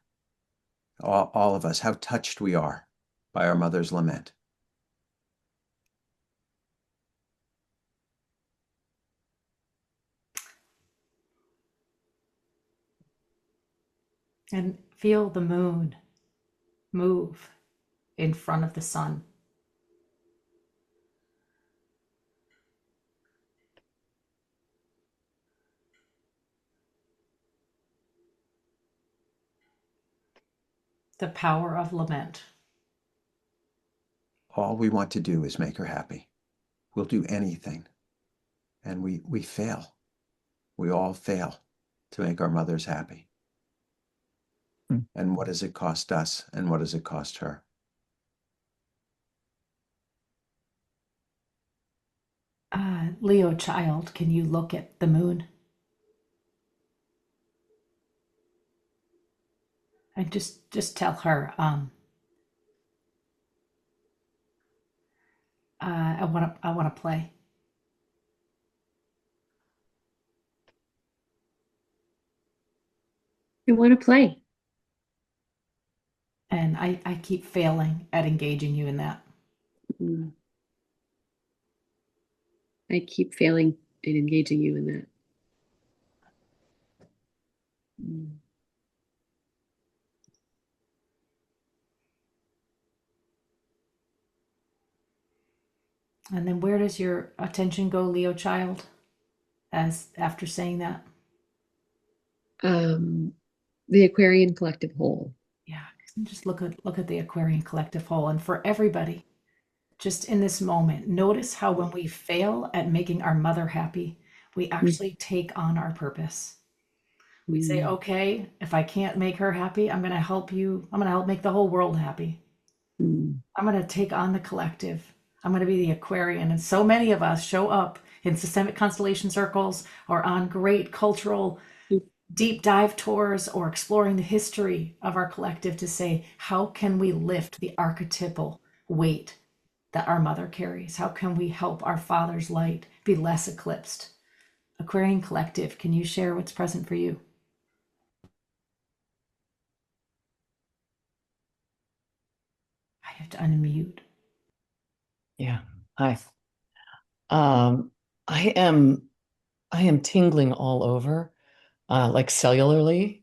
All of us, how touched we are by our mother's lament. And feel the moon move in front of the sun. The power of lament. All we want to do is make her happy. We'll do anything. And we fail. We all fail to make our mothers happy. And what does it cost us? And what does it cost her? Leo child, can you look at the moon? And just tell her, I want to play. I want to play. And I keep failing at engaging you in that. Mm. I keep failing in engaging you in that. Mm. And then where does your attention go, Leo child, as after saying that? The Aquarian collective whole. Yeah, just look at the Aquarian collective whole. And for everybody, just in this moment, notice how when we fail at making our mother happy, we actually take on our purpose. We say, Mm. okay, if I can't make her happy, I'm going to help you. I'm going to help make the whole world happy. Mm. I'm going to take on the collective. I'm going to be the Aquarian. And so many of us show up in systemic constellation circles or on great cultural deep dive tours or exploring the history of our collective to say, how can we lift the archetypal weight that our mother carries? How can we help our father's light be less eclipsed? Aquarian collective, can you share what's present for you? I have to unmute. Yeah. Hi. Um, I am I am tingling all over, like cellularly.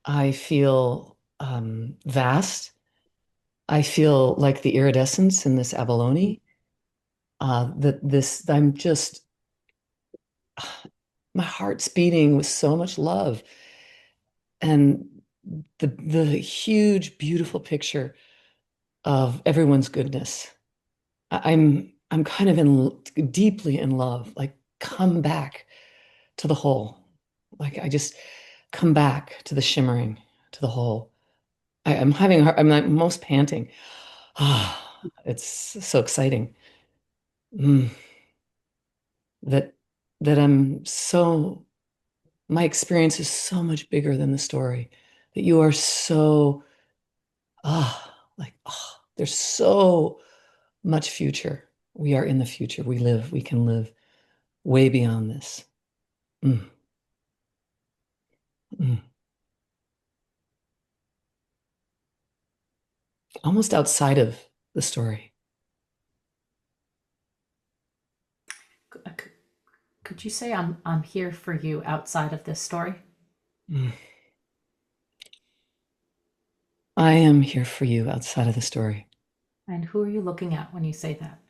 I feel vast. I feel like the iridescence in this abalone. That this I'm just my heart's beating with so much love and the huge, beautiful picture of everyone's goodness. I'm kind of in deeply in love. Like come back to the whole. Like I just come back to the shimmering, to the whole. I'm having I'm like most panting. Ah, it's so exciting. Mm, that that I'm so my experience is so much bigger than the story. That you are so there's so much future. We are in the future. We can live way beyond this. Mm, mm. Almost outside of the story. Could you say I'm here for you outside of this story? Mm. I am here for you outside of the story. And who are you looking at when you say that?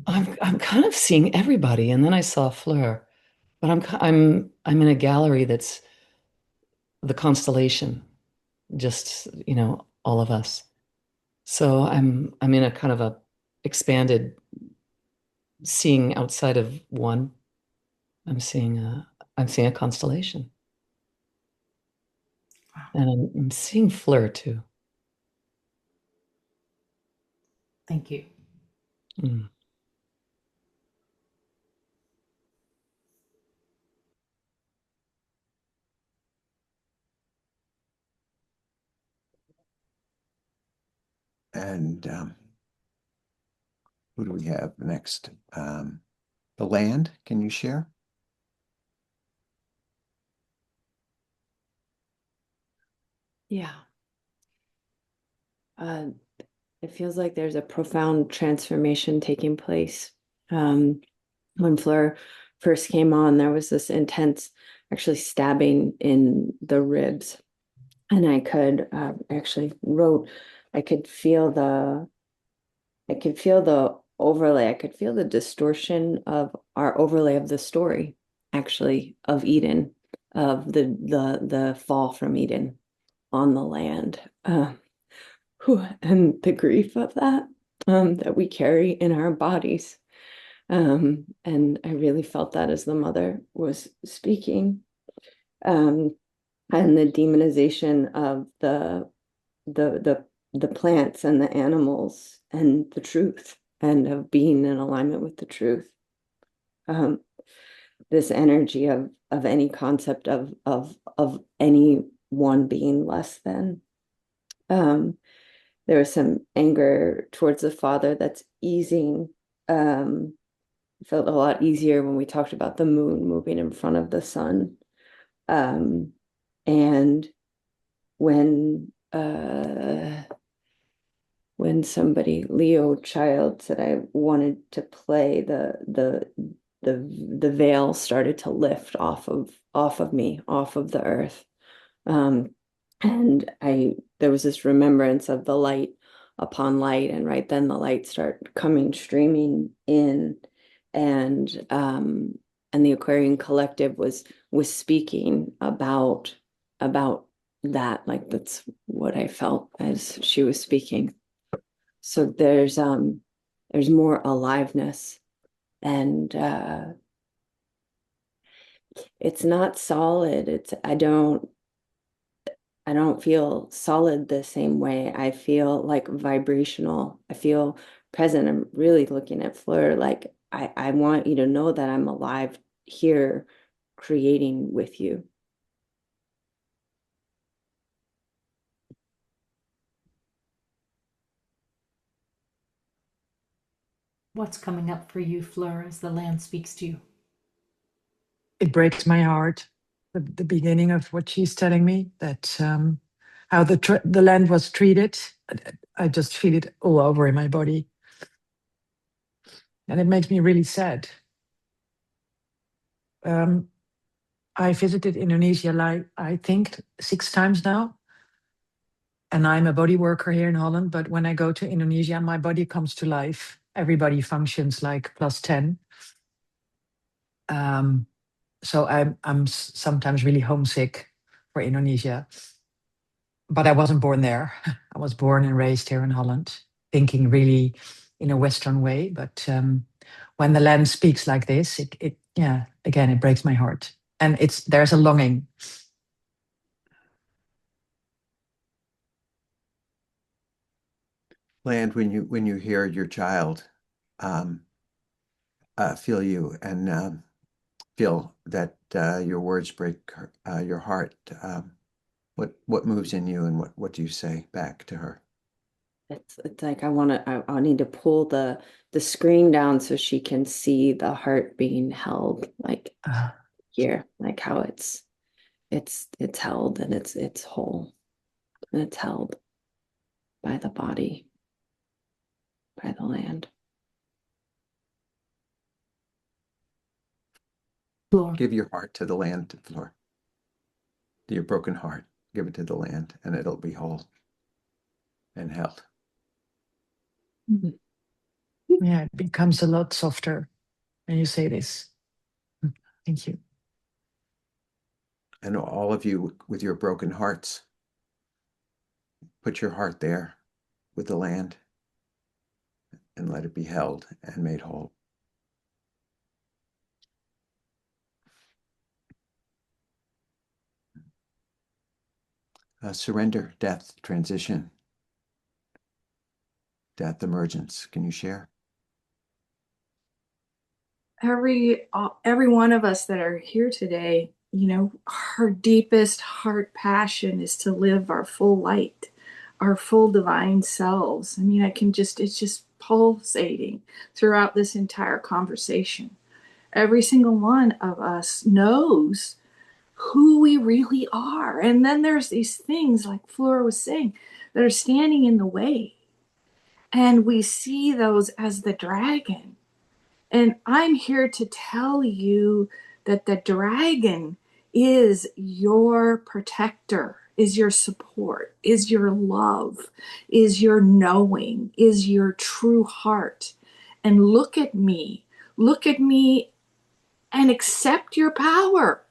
I'm kind of seeing everybody, and then I saw Fleur, but I'm in a gallery that's the constellation, just all of us. So I'm in a kind of a expanded seeing outside of one. I'm seeing a constellation, Wow. and I'm seeing Fleur too. Thank you. Mm. And who do we have next? The land, can you share? Yeah. It feels like there's a profound transformation taking place. When Fleur first came on, there was this intense, actually stabbing in the ribs, and I could actually wrote. I could feel the overlay. I could feel the distortion of our overlay of the story, actually, of Eden, of the fall from Eden on the land. And the grief of that we carry in our bodies. And I really felt that as the mother was speaking. And the demonization of the plants and the animals and the truth and of being in alignment with the truth. This energy of any concept of any one being less than. there was some anger towards the father that's easing. It felt a lot easier when we talked about the moon moving in front of the sun. And when somebody, Leo child, said I wanted to play, the veil started to lift off of me, off of the earth. And there was this remembrance of the light upon light, and right then the light started coming streaming in, and the Aquarian Collective was speaking about that, like that's what I felt as she was speaking. So there's more aliveness, and it's not solid. I don't feel solid the same way. I feel like vibrational. I feel present. I'm really looking at Fleur like I want you to know that I'm alive here creating with you. What's coming up for you, Fleur, as the land speaks to you? It breaks my heart, the beginning of what she's telling me, that how the land was treated. I just feel it all over in my body. And it makes me really sad. I visited Indonesia, like I think 6 times now. And I'm a body worker here in Holland, but when I go to Indonesia, my body comes to life. Everybody functions like +10. So I'm sometimes really homesick for Indonesia. But I wasn't born there. I was born and raised here in Holland, thinking really in a Western way. But when the land speaks like this, again, it breaks my heart. And there's a longing. Land, when you hear your child feel you and feel that your words break your heart, what moves in you, and what do you say back to her? It's like I need to pull the screen down so she can see the heart being held, like here, like how it's held, and it's whole, and it's held by the body, by the land. Fleur. Give your heart to the land, Fleur. Your broken heart, give it to the land, and it'll be whole and held. Yeah, it becomes a lot softer when you say this. Thank you. And all of you with your broken hearts, put your heart there with the land and let it be held and made whole. Surrender, death, transition, death, emergence. Can you share? Every one of us that are here today, our deepest heart passion is to live our full light, our full divine selves. I mean, it's just pulsating throughout this entire conversation. Every single one of us knows who we really are. And then there's these things, like Flora was saying, that are standing in the way. And we see those as the dragon. And I'm here to tell you that the dragon is your protector, is your support, is your love, is your knowing, is your true heart. And look at me and accept your power.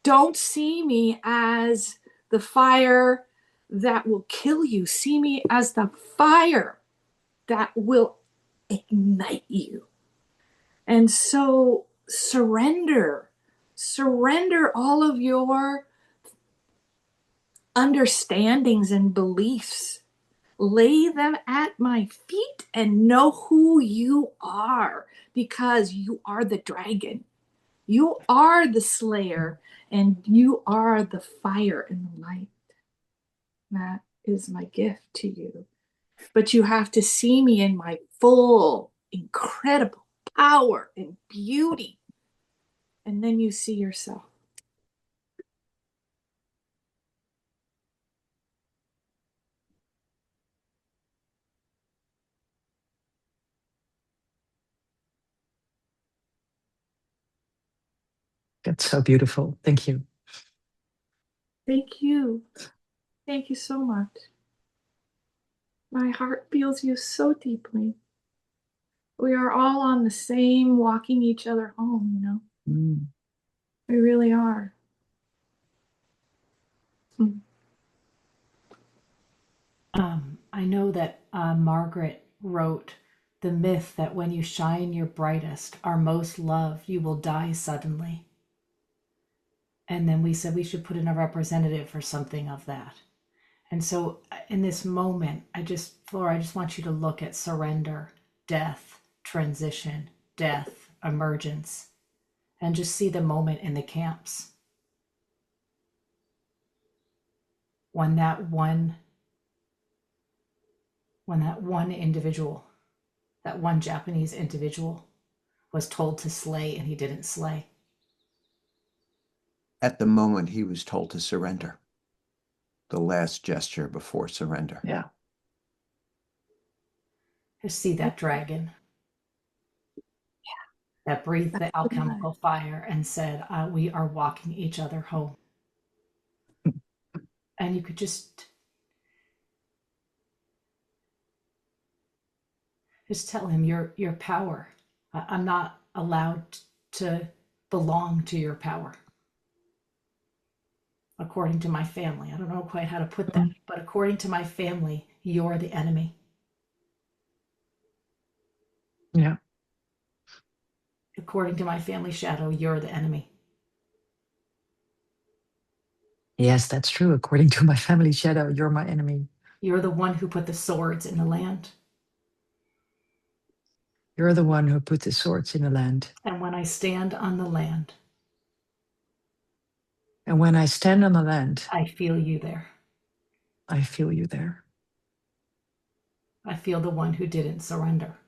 Don't see me as the fire that will kill you. See me as the fire that will ignite you. And so surrender all of your understandings and beliefs. Lay them at my feet and know who you are, because you are the dragon. You are the slayer, and you are the fire and the light. That is my gift to you. But you have to see me in my full, incredible power and beauty. And then you see yourself. That's so beautiful. Thank you. Thank you. Thank you so much. My heart feels you so deeply. We are all on the same walking each other home, you know? Mm. We really are. Mm. I know that Margaret wrote the myth that when you shine your brightest, are most loved, you will die suddenly. And then we said we should put in a representative for something of that. And so in this moment, Flora, I just want you to look at surrender, death, transition, death, emergence, and just see the moment in the camps when that one individual, that one Japanese individual was told to slay and he didn't slay. At the moment he was told to surrender, the last gesture before surrender. Yeah. Just see that dragon that breathed the alchemical fire and said, we are walking each other home. And you could just tell him your power. I'm not allowed to belong to your power. According to my family, I don't know quite how to put that, but according to my family, you're the enemy. Yeah. According to my family shadow, you're the enemy. Yes, that's true. According to my family shadow, you're my enemy. You're the one who put the swords in the land. You're the one who put the swords in the land. And when I stand on the land, And when I stand on the land, I feel you there. I feel you there. I feel the one who didn't surrender.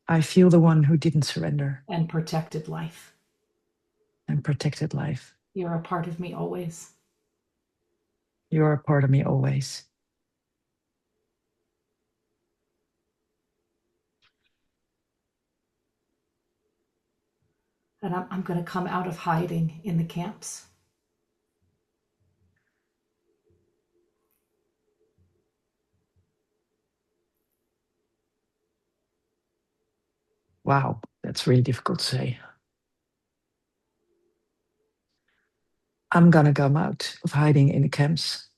I feel the one who didn't surrender and protected life. and protected life. You're a part of me always. You're a part of me always. And I'm going to come out of hiding in the camps. Wow, that's really difficult to say. I'm gonna come out of hiding in the camps.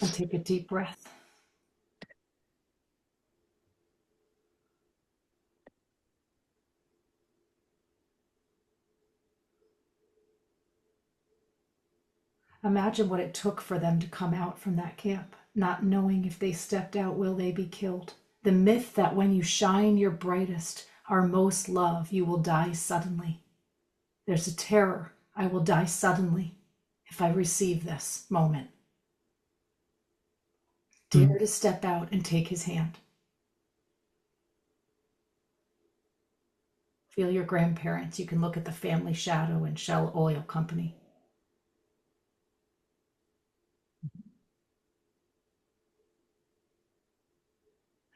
And take a deep breath. Imagine what it took for them to come out from that camp, not knowing if they stepped out, will they be killed? The myth that when you shine your brightest, are most loved, you will die suddenly. There's a terror. I will die suddenly if I receive this moment. Dare to step out and take his hand. Feel your grandparents. You can look at the family shadow and Shell Oil Company.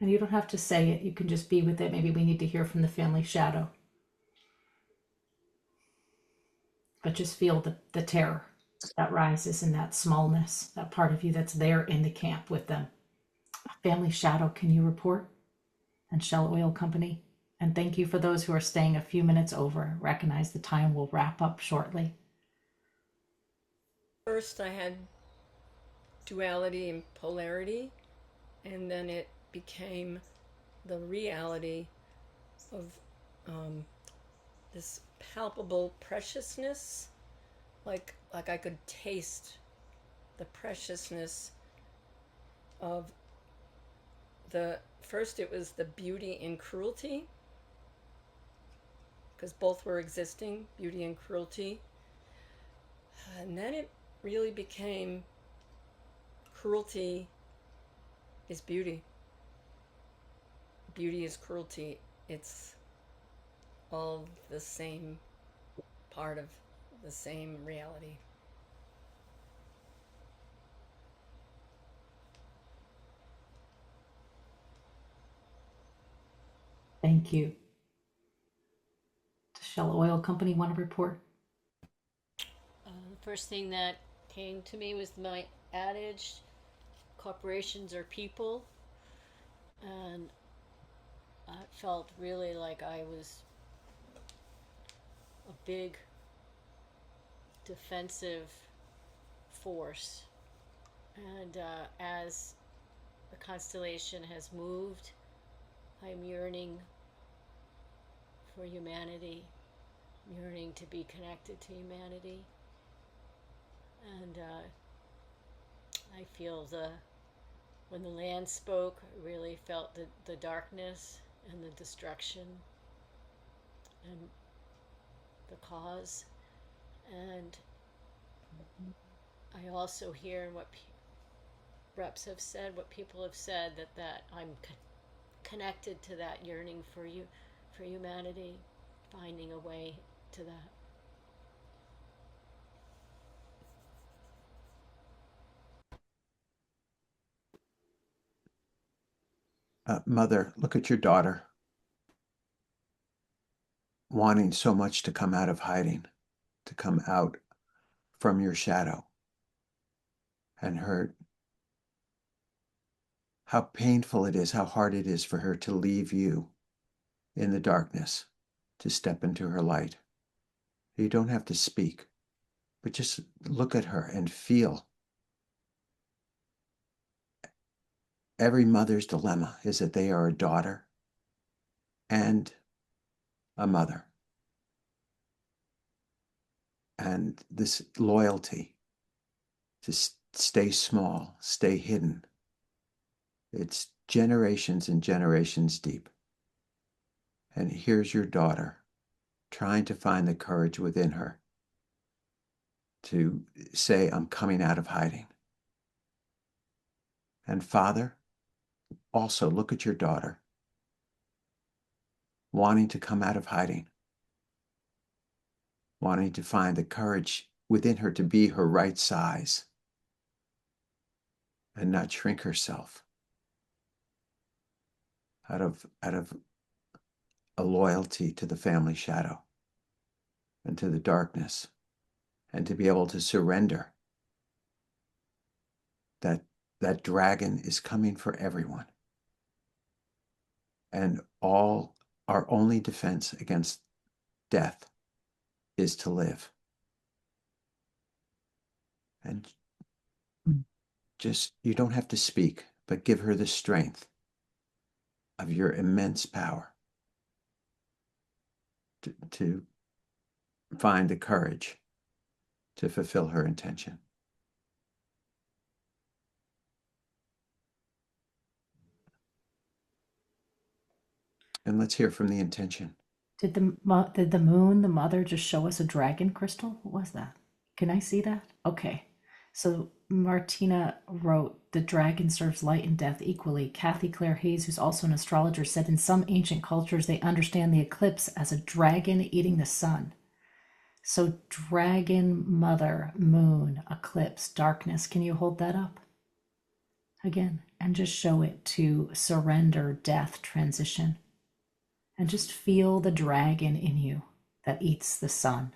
And you don't have to say it. You can just be with it. Maybe we need to hear from the family shadow. But just feel the terror that rises in that smallness, that part of you that's there in the camp with them. Family shadow, can you report? And Shell Oil Company. And thank you for those who are staying a few minutes over. Recognize the time will wrap up shortly. First, I had duality and polarity, and then it became the reality of this palpable preciousness, like I could taste the preciousness of the first. It was the beauty and cruelty, because both were existing, beauty and cruelty, And then it really became cruelty is beauty. Beauty is cruelty. It's all the same part of the same reality. Thank you. Does Shell Oil Company want to report? The first thing that came to me was my adage, corporations are people, and I felt really like I was a big defensive force. And as the constellation has moved, I'm yearning for humanity, yearning to be connected to humanity. And I feel when the land spoke, I really felt the darkness and the destruction and the cause. And I also hear in what reps have said, what people have said, that I'm connected to that yearning for humanity, finding a way to that. Mother, look at your daughter, wanting so much to come out of hiding, to come out from your shadow, and hurt. How painful it is, how hard it is for her to leave you in the darkness, to step into her light. You don't have to speak, but just look at her and feel. Every mother's dilemma is that they are a daughter and a mother. And this loyalty to stay small, stay hidden, it's generations and generations deep. And here's your daughter trying to find the courage within her to say, I'm coming out of hiding. And Father, also look at your daughter wanting to come out of hiding, wanting to find the courage within her to be her right size and not shrink herself out of a loyalty to the family shadow and to the darkness, and to be able to surrender that dragon is coming for everyone. And our only defense against death is to live. And just, you don't have to speak, but give her the strength of your immense power to find the courage to fulfill her intention. And let's hear from the intention. Did the moon, the mother, just show us a dragon crystal? What was that? Can I see that? Okay. So Martina wrote, the dragon serves light and death equally. Kathy Claire Hayes, who's also an astrologer, said in some ancient cultures they understand the eclipse as a dragon eating the sun. So dragon, mother, moon, eclipse, darkness. Can you hold that up again and just show it to surrender, death, transition? And just feel the dragon in you that eats the sun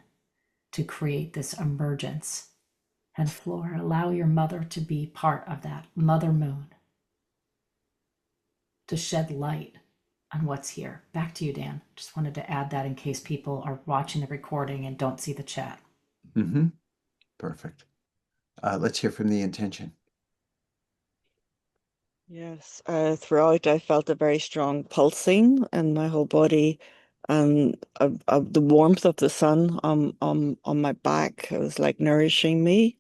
to create this emergence. And Flora, allow your mother to be part of that, Mother Moon, to shed light on what's here. Back to you, Dan. Just wanted to add that in case people are watching the recording and don't see the chat. Mm-hmm. Perfect. Let's hear from the intention. Yes, throughout I felt a very strong pulsing in my whole body, and of the warmth of the sun on my back. It was like nourishing me,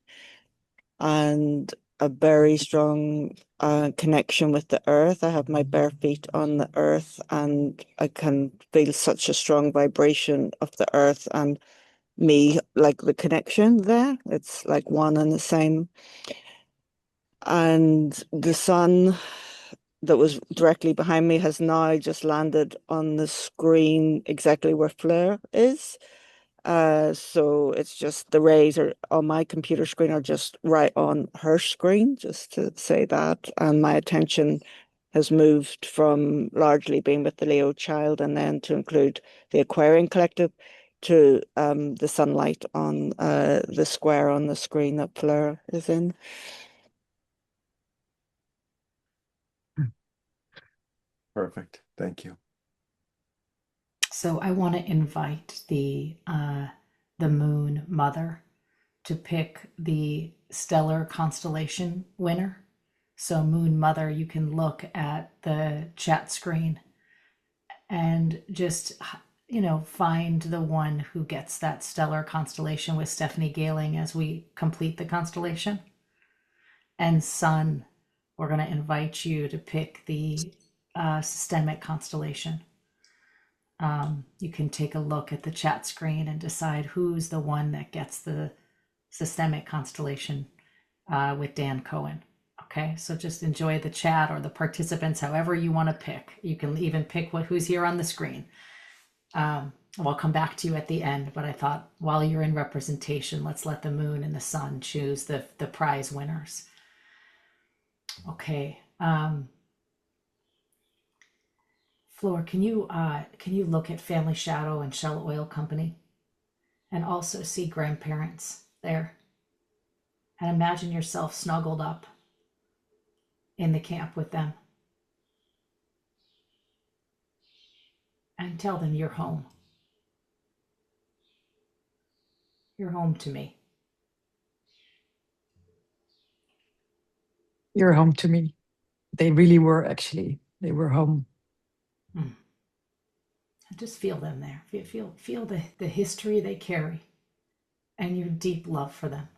and a very strong connection with the earth. I have my bare feet on the earth, and I can feel such a strong vibration of the earth, and me, like the connection there. It's like one and the same. And the sun that was directly behind me has now just landed on the screen exactly where Fleur is. So it's just the rays are on my computer screen are just right on her screen, just to say that. And my attention has moved from largely being with the Leo child and then to include the Aquarian collective to the sunlight on the square on the screen that Fleur is in. Perfect. Thank you. So I want to invite the Moon Mother to pick the stellar constellation winner. So Moon Mother, you can look at the chat screen and just find the one who gets that stellar constellation with Stephanie Galing as we complete the constellation. And Sun, we're going to invite you to pick the systemic constellation. You can take a look at the chat screen and decide who's the one that gets the systemic constellation with Dan Cohen. Okay, so just enjoy the chat or the participants, however you want to pick. You can even pick who's here on the screen. I'll come back to you at the end, but I thought while you're in representation, let's let the moon and the sun choose the prize winners. Okay. Flor, can you look at Family Shadow and Shell Oil Company and also see grandparents there? And imagine yourself snuggled up in the camp with them. And tell them you're home. You're home to me. You're home to me. They really were, actually. They were home. Just feel them there. Feel the history they carry and your deep love for them.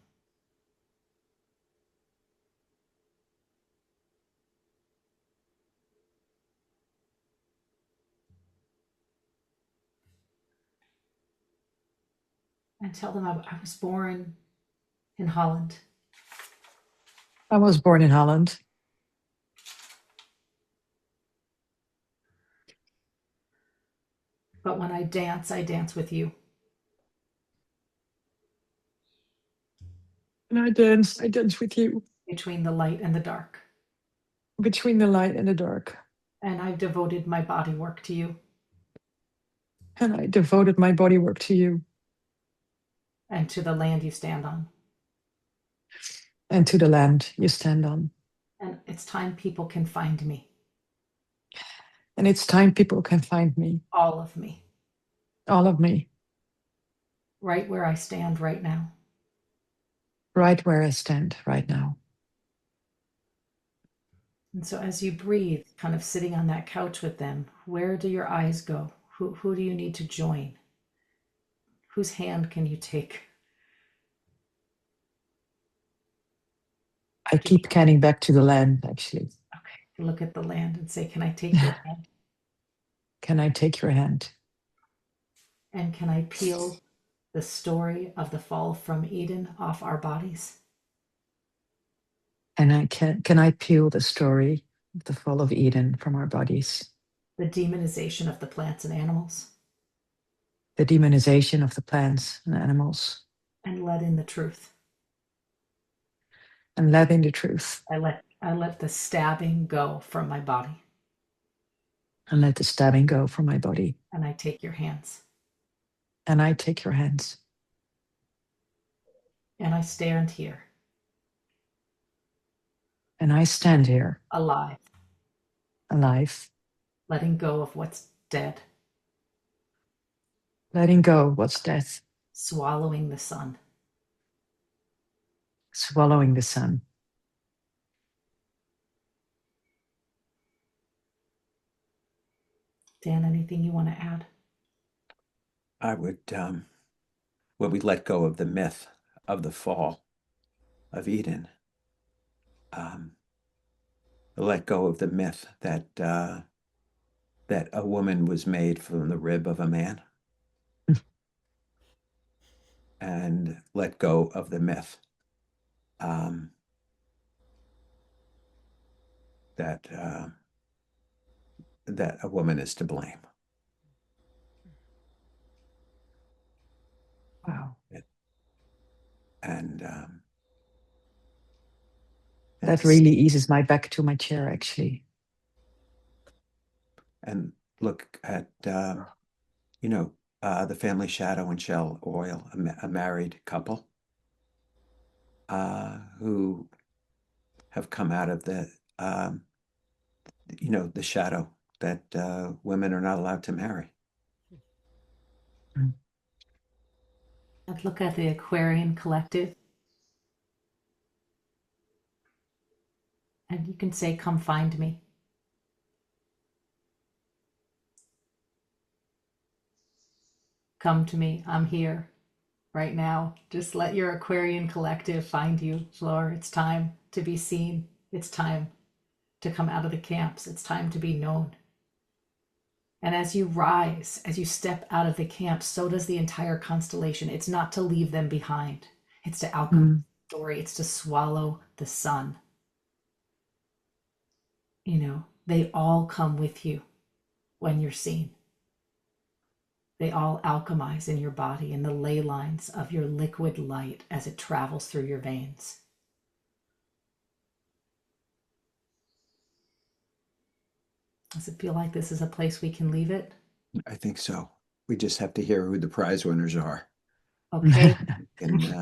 And tell them I was born in Holland. I was born in Holland. But when I dance with you. And I dance with you. Between the light and the dark. Between the light and the dark. And I've devoted my body work to you. And I devoted my body work to you. And to the land you stand on. And to the land you stand on. And it's time people can find me. And it's time people can find me. All of me. All of me. Right where I stand right now. Right where I stand right now. And so as you breathe, kind of sitting on that couch with them, where do your eyes go? Who do you need to join? Whose hand can you take? I keep canning back to the land, actually. Okay, look at the land and say, can I take your hand? Can I take your hand? And can I peel the story of the fall from Eden off our bodies? And can I peel the story of the fall of Eden from our bodies? The demonization of the plants and animals. The demonization of the plants and animals. And let in the truth. And let in the truth. I let the stabbing go from my body. And let the stabbing go from my body. And I take your hands. And I take your hands. And I stand here. And I stand here. Alive. Alive. Letting go of what's dead. Letting go of what's dead. Swallowing the sun. Swallowing the sun. Dan, anything you want to add? I would, when we let go of the myth of the fall of Eden, let go of the myth that that a woman was made from the rib of a man. and let go of the myth that that a woman is to blame. Wow. And That really eases my back to my chair, actually. And look at the family shadow and shell oil, a married couple who have come out of the the shadow that women are not allowed to marry. Let's look at the Aquarian collective. And you can say, come find me. Come to me. I'm here right now. Just let your Aquarian collective find you, Flor. It's time to be seen. It's time to come out of the camps. It's time to be known. And as you rise, as you step out of the camp, so does the entire constellation. It's not to leave them behind. It's to alchemize the story. It's to swallow the sun. They all come with you when you're seen. They all alchemize in your body in the ley lines of your liquid light as it travels through your veins. Does it feel like this is a place we can leave it? I think so. We just have to hear who the prize winners are. Okay.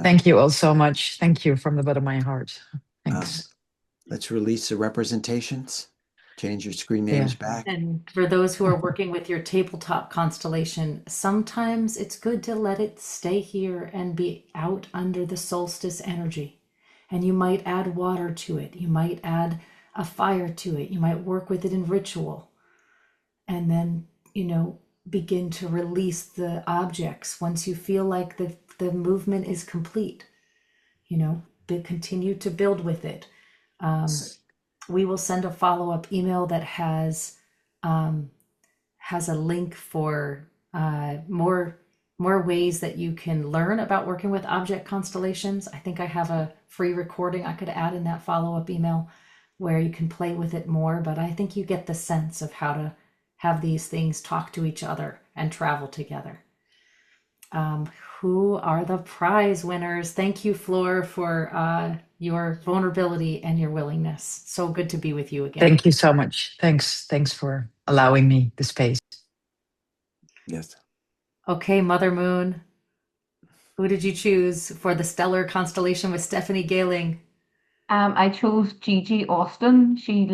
Thank you all so much. Thank you from the bottom of my heart. Thanks. Let's release the representations. Change your screen names back. And for those who are working with your tabletop constellation, sometimes it's good to let it stay here and be out under the solstice energy. And you might add water to it. You might add a fire to it. You might work with it in ritual. And then, begin to release the objects once you feel like the movement is complete. Continue to build with it. We will send a follow-up email that has a link for more ways that you can learn about working with object constellations. I think I have a free recording I could add in that follow-up email where you can play with it more, but I think you get the sense of how to have these things talk to each other and travel together. Who are the prize winners? Thank you, Flor, for your vulnerability and your willingness. So good to be with you again. Thank you so much. Thanks for allowing me the space. Yes. Okay, Mother Moon. Who did you choose for the stellar constellation with Stephanie Galing? I chose Gigi Austin. She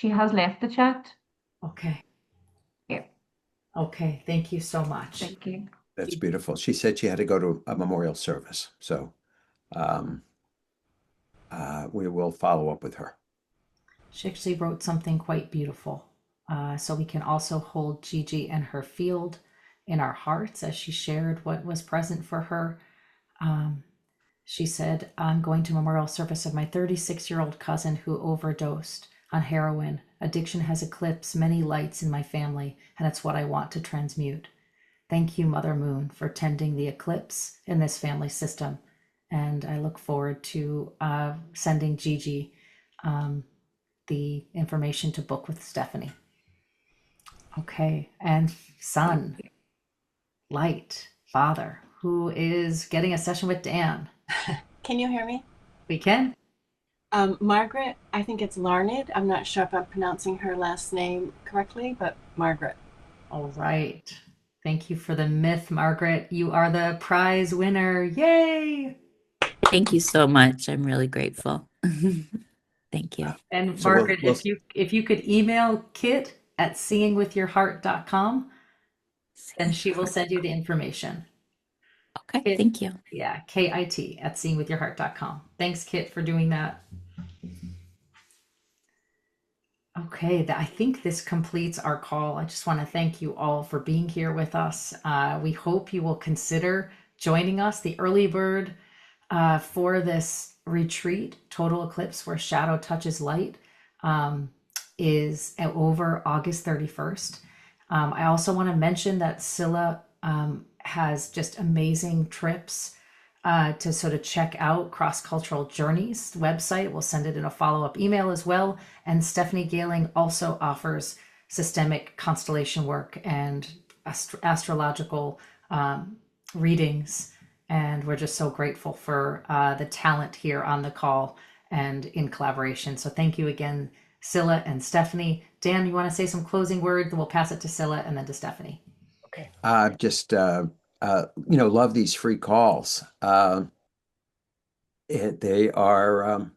has left the chat. Okay. Yeah. Okay, thank you so much. Thank you. That's beautiful. She said she had to go to a memorial service. So we will follow up with her. She actually wrote something quite beautiful. So we can also hold Gigi and her field in our hearts as she shared what was present for her. She said, I'm going to memorial service of my 36-year-old cousin who overdosed on heroin. Addiction has eclipsed many lights in my family, and it's what I want to transmute. Thank you, Mother Moon, for tending the eclipse in this family system. And I look forward to sending Gigi the information to book with Stephanie. Okay, and Sun, Light, Father, who is getting a session with Dan. Can you hear me? We can. Margaret, I think it's Larned. I'm not sure if I'm pronouncing her last name correctly, but Margaret. All right. Thank you for the myth, Margaret. You are the prize winner. Yay! Thank you so much. I'm really grateful. Thank you. And So Margaret, we'll- if you could email Kit at seeingwithyourheart.com, then she will send you the information. Okay, Kit, thank you. Yeah, KIT at seeingwithyourheart.com. Thanks, Kit, for doing that. Okay, I think this completes our call. I just want to thank you all for being here with us. We hope you will consider joining us, the early bird for this retreat, Total Eclipse Where Shadow Touches Light, is over August 31st. I also want to mention that Scylla has just amazing trips to sort of check out Cross Cultural Journeys website. We'll send it in a follow-up email as well. And Stephanie Galing also offers systemic constellation work and astrological readings. And we're just so grateful for the talent here on the call and in collaboration. So thank you again, Scylla and Stephanie. Dan, you want to say some closing words? Then we'll pass it to Scylla and then to Stephanie. Okay. Just love these free calls. They are,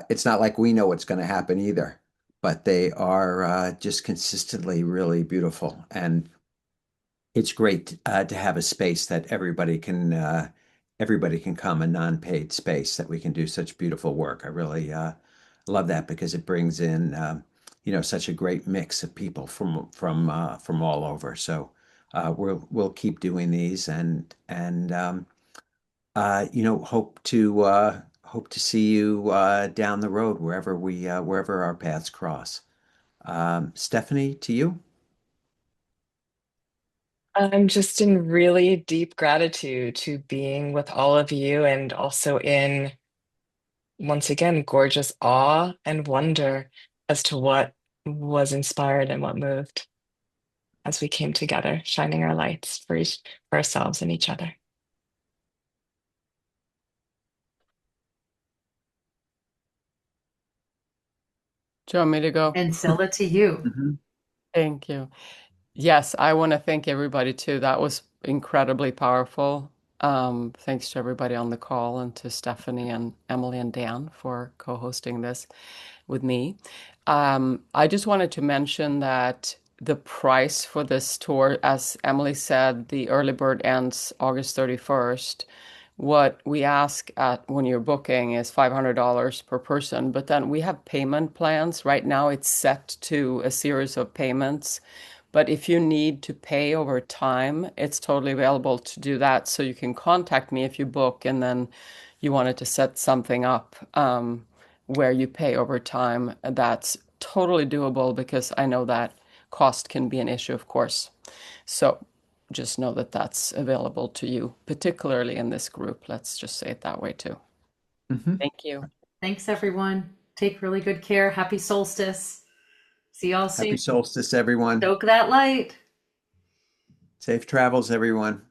it's not like we know what's going to happen either, but they are just consistently really beautiful. And it's great to have a space that everybody can come, a non-paid space that we can do such beautiful work. I really love that because it brings in such a great mix of people from all over. So we'll keep doing these and hope to see you down the road wherever our paths cross. Stephanie, to you. I'm just in really deep gratitude to being with all of you and also in, once again, gorgeous awe and wonder as to what was inspired and what moved as we came together, shining our lights for ourselves and each other. Do you want me to go? And Scylla, to you. Thank you. Yes, I want to thank everybody too. That was incredibly powerful. Thanks to everybody on the call and to Stephanie and Emily and Dan for co-hosting this with me. I just wanted to mention that the price for this tour, as Emily said, the early bird ends August 31st. What we ask at when you're booking is $500 per person, but then we have payment plans. Right now it's set to a series of payments. But if you need to pay over time, it's totally available to do that. So you can contact me if you book and then you wanted to set something up where you pay over time. That's totally doable because I know that cost can be an issue, of course. So just know that that's available to you, particularly in this group. Let's just say it that way too. Thank you. Thanks, everyone. Take really good care. Happy solstice. See y'all soon. Happy solstice, everyone. Stoke that light. Safe travels, everyone.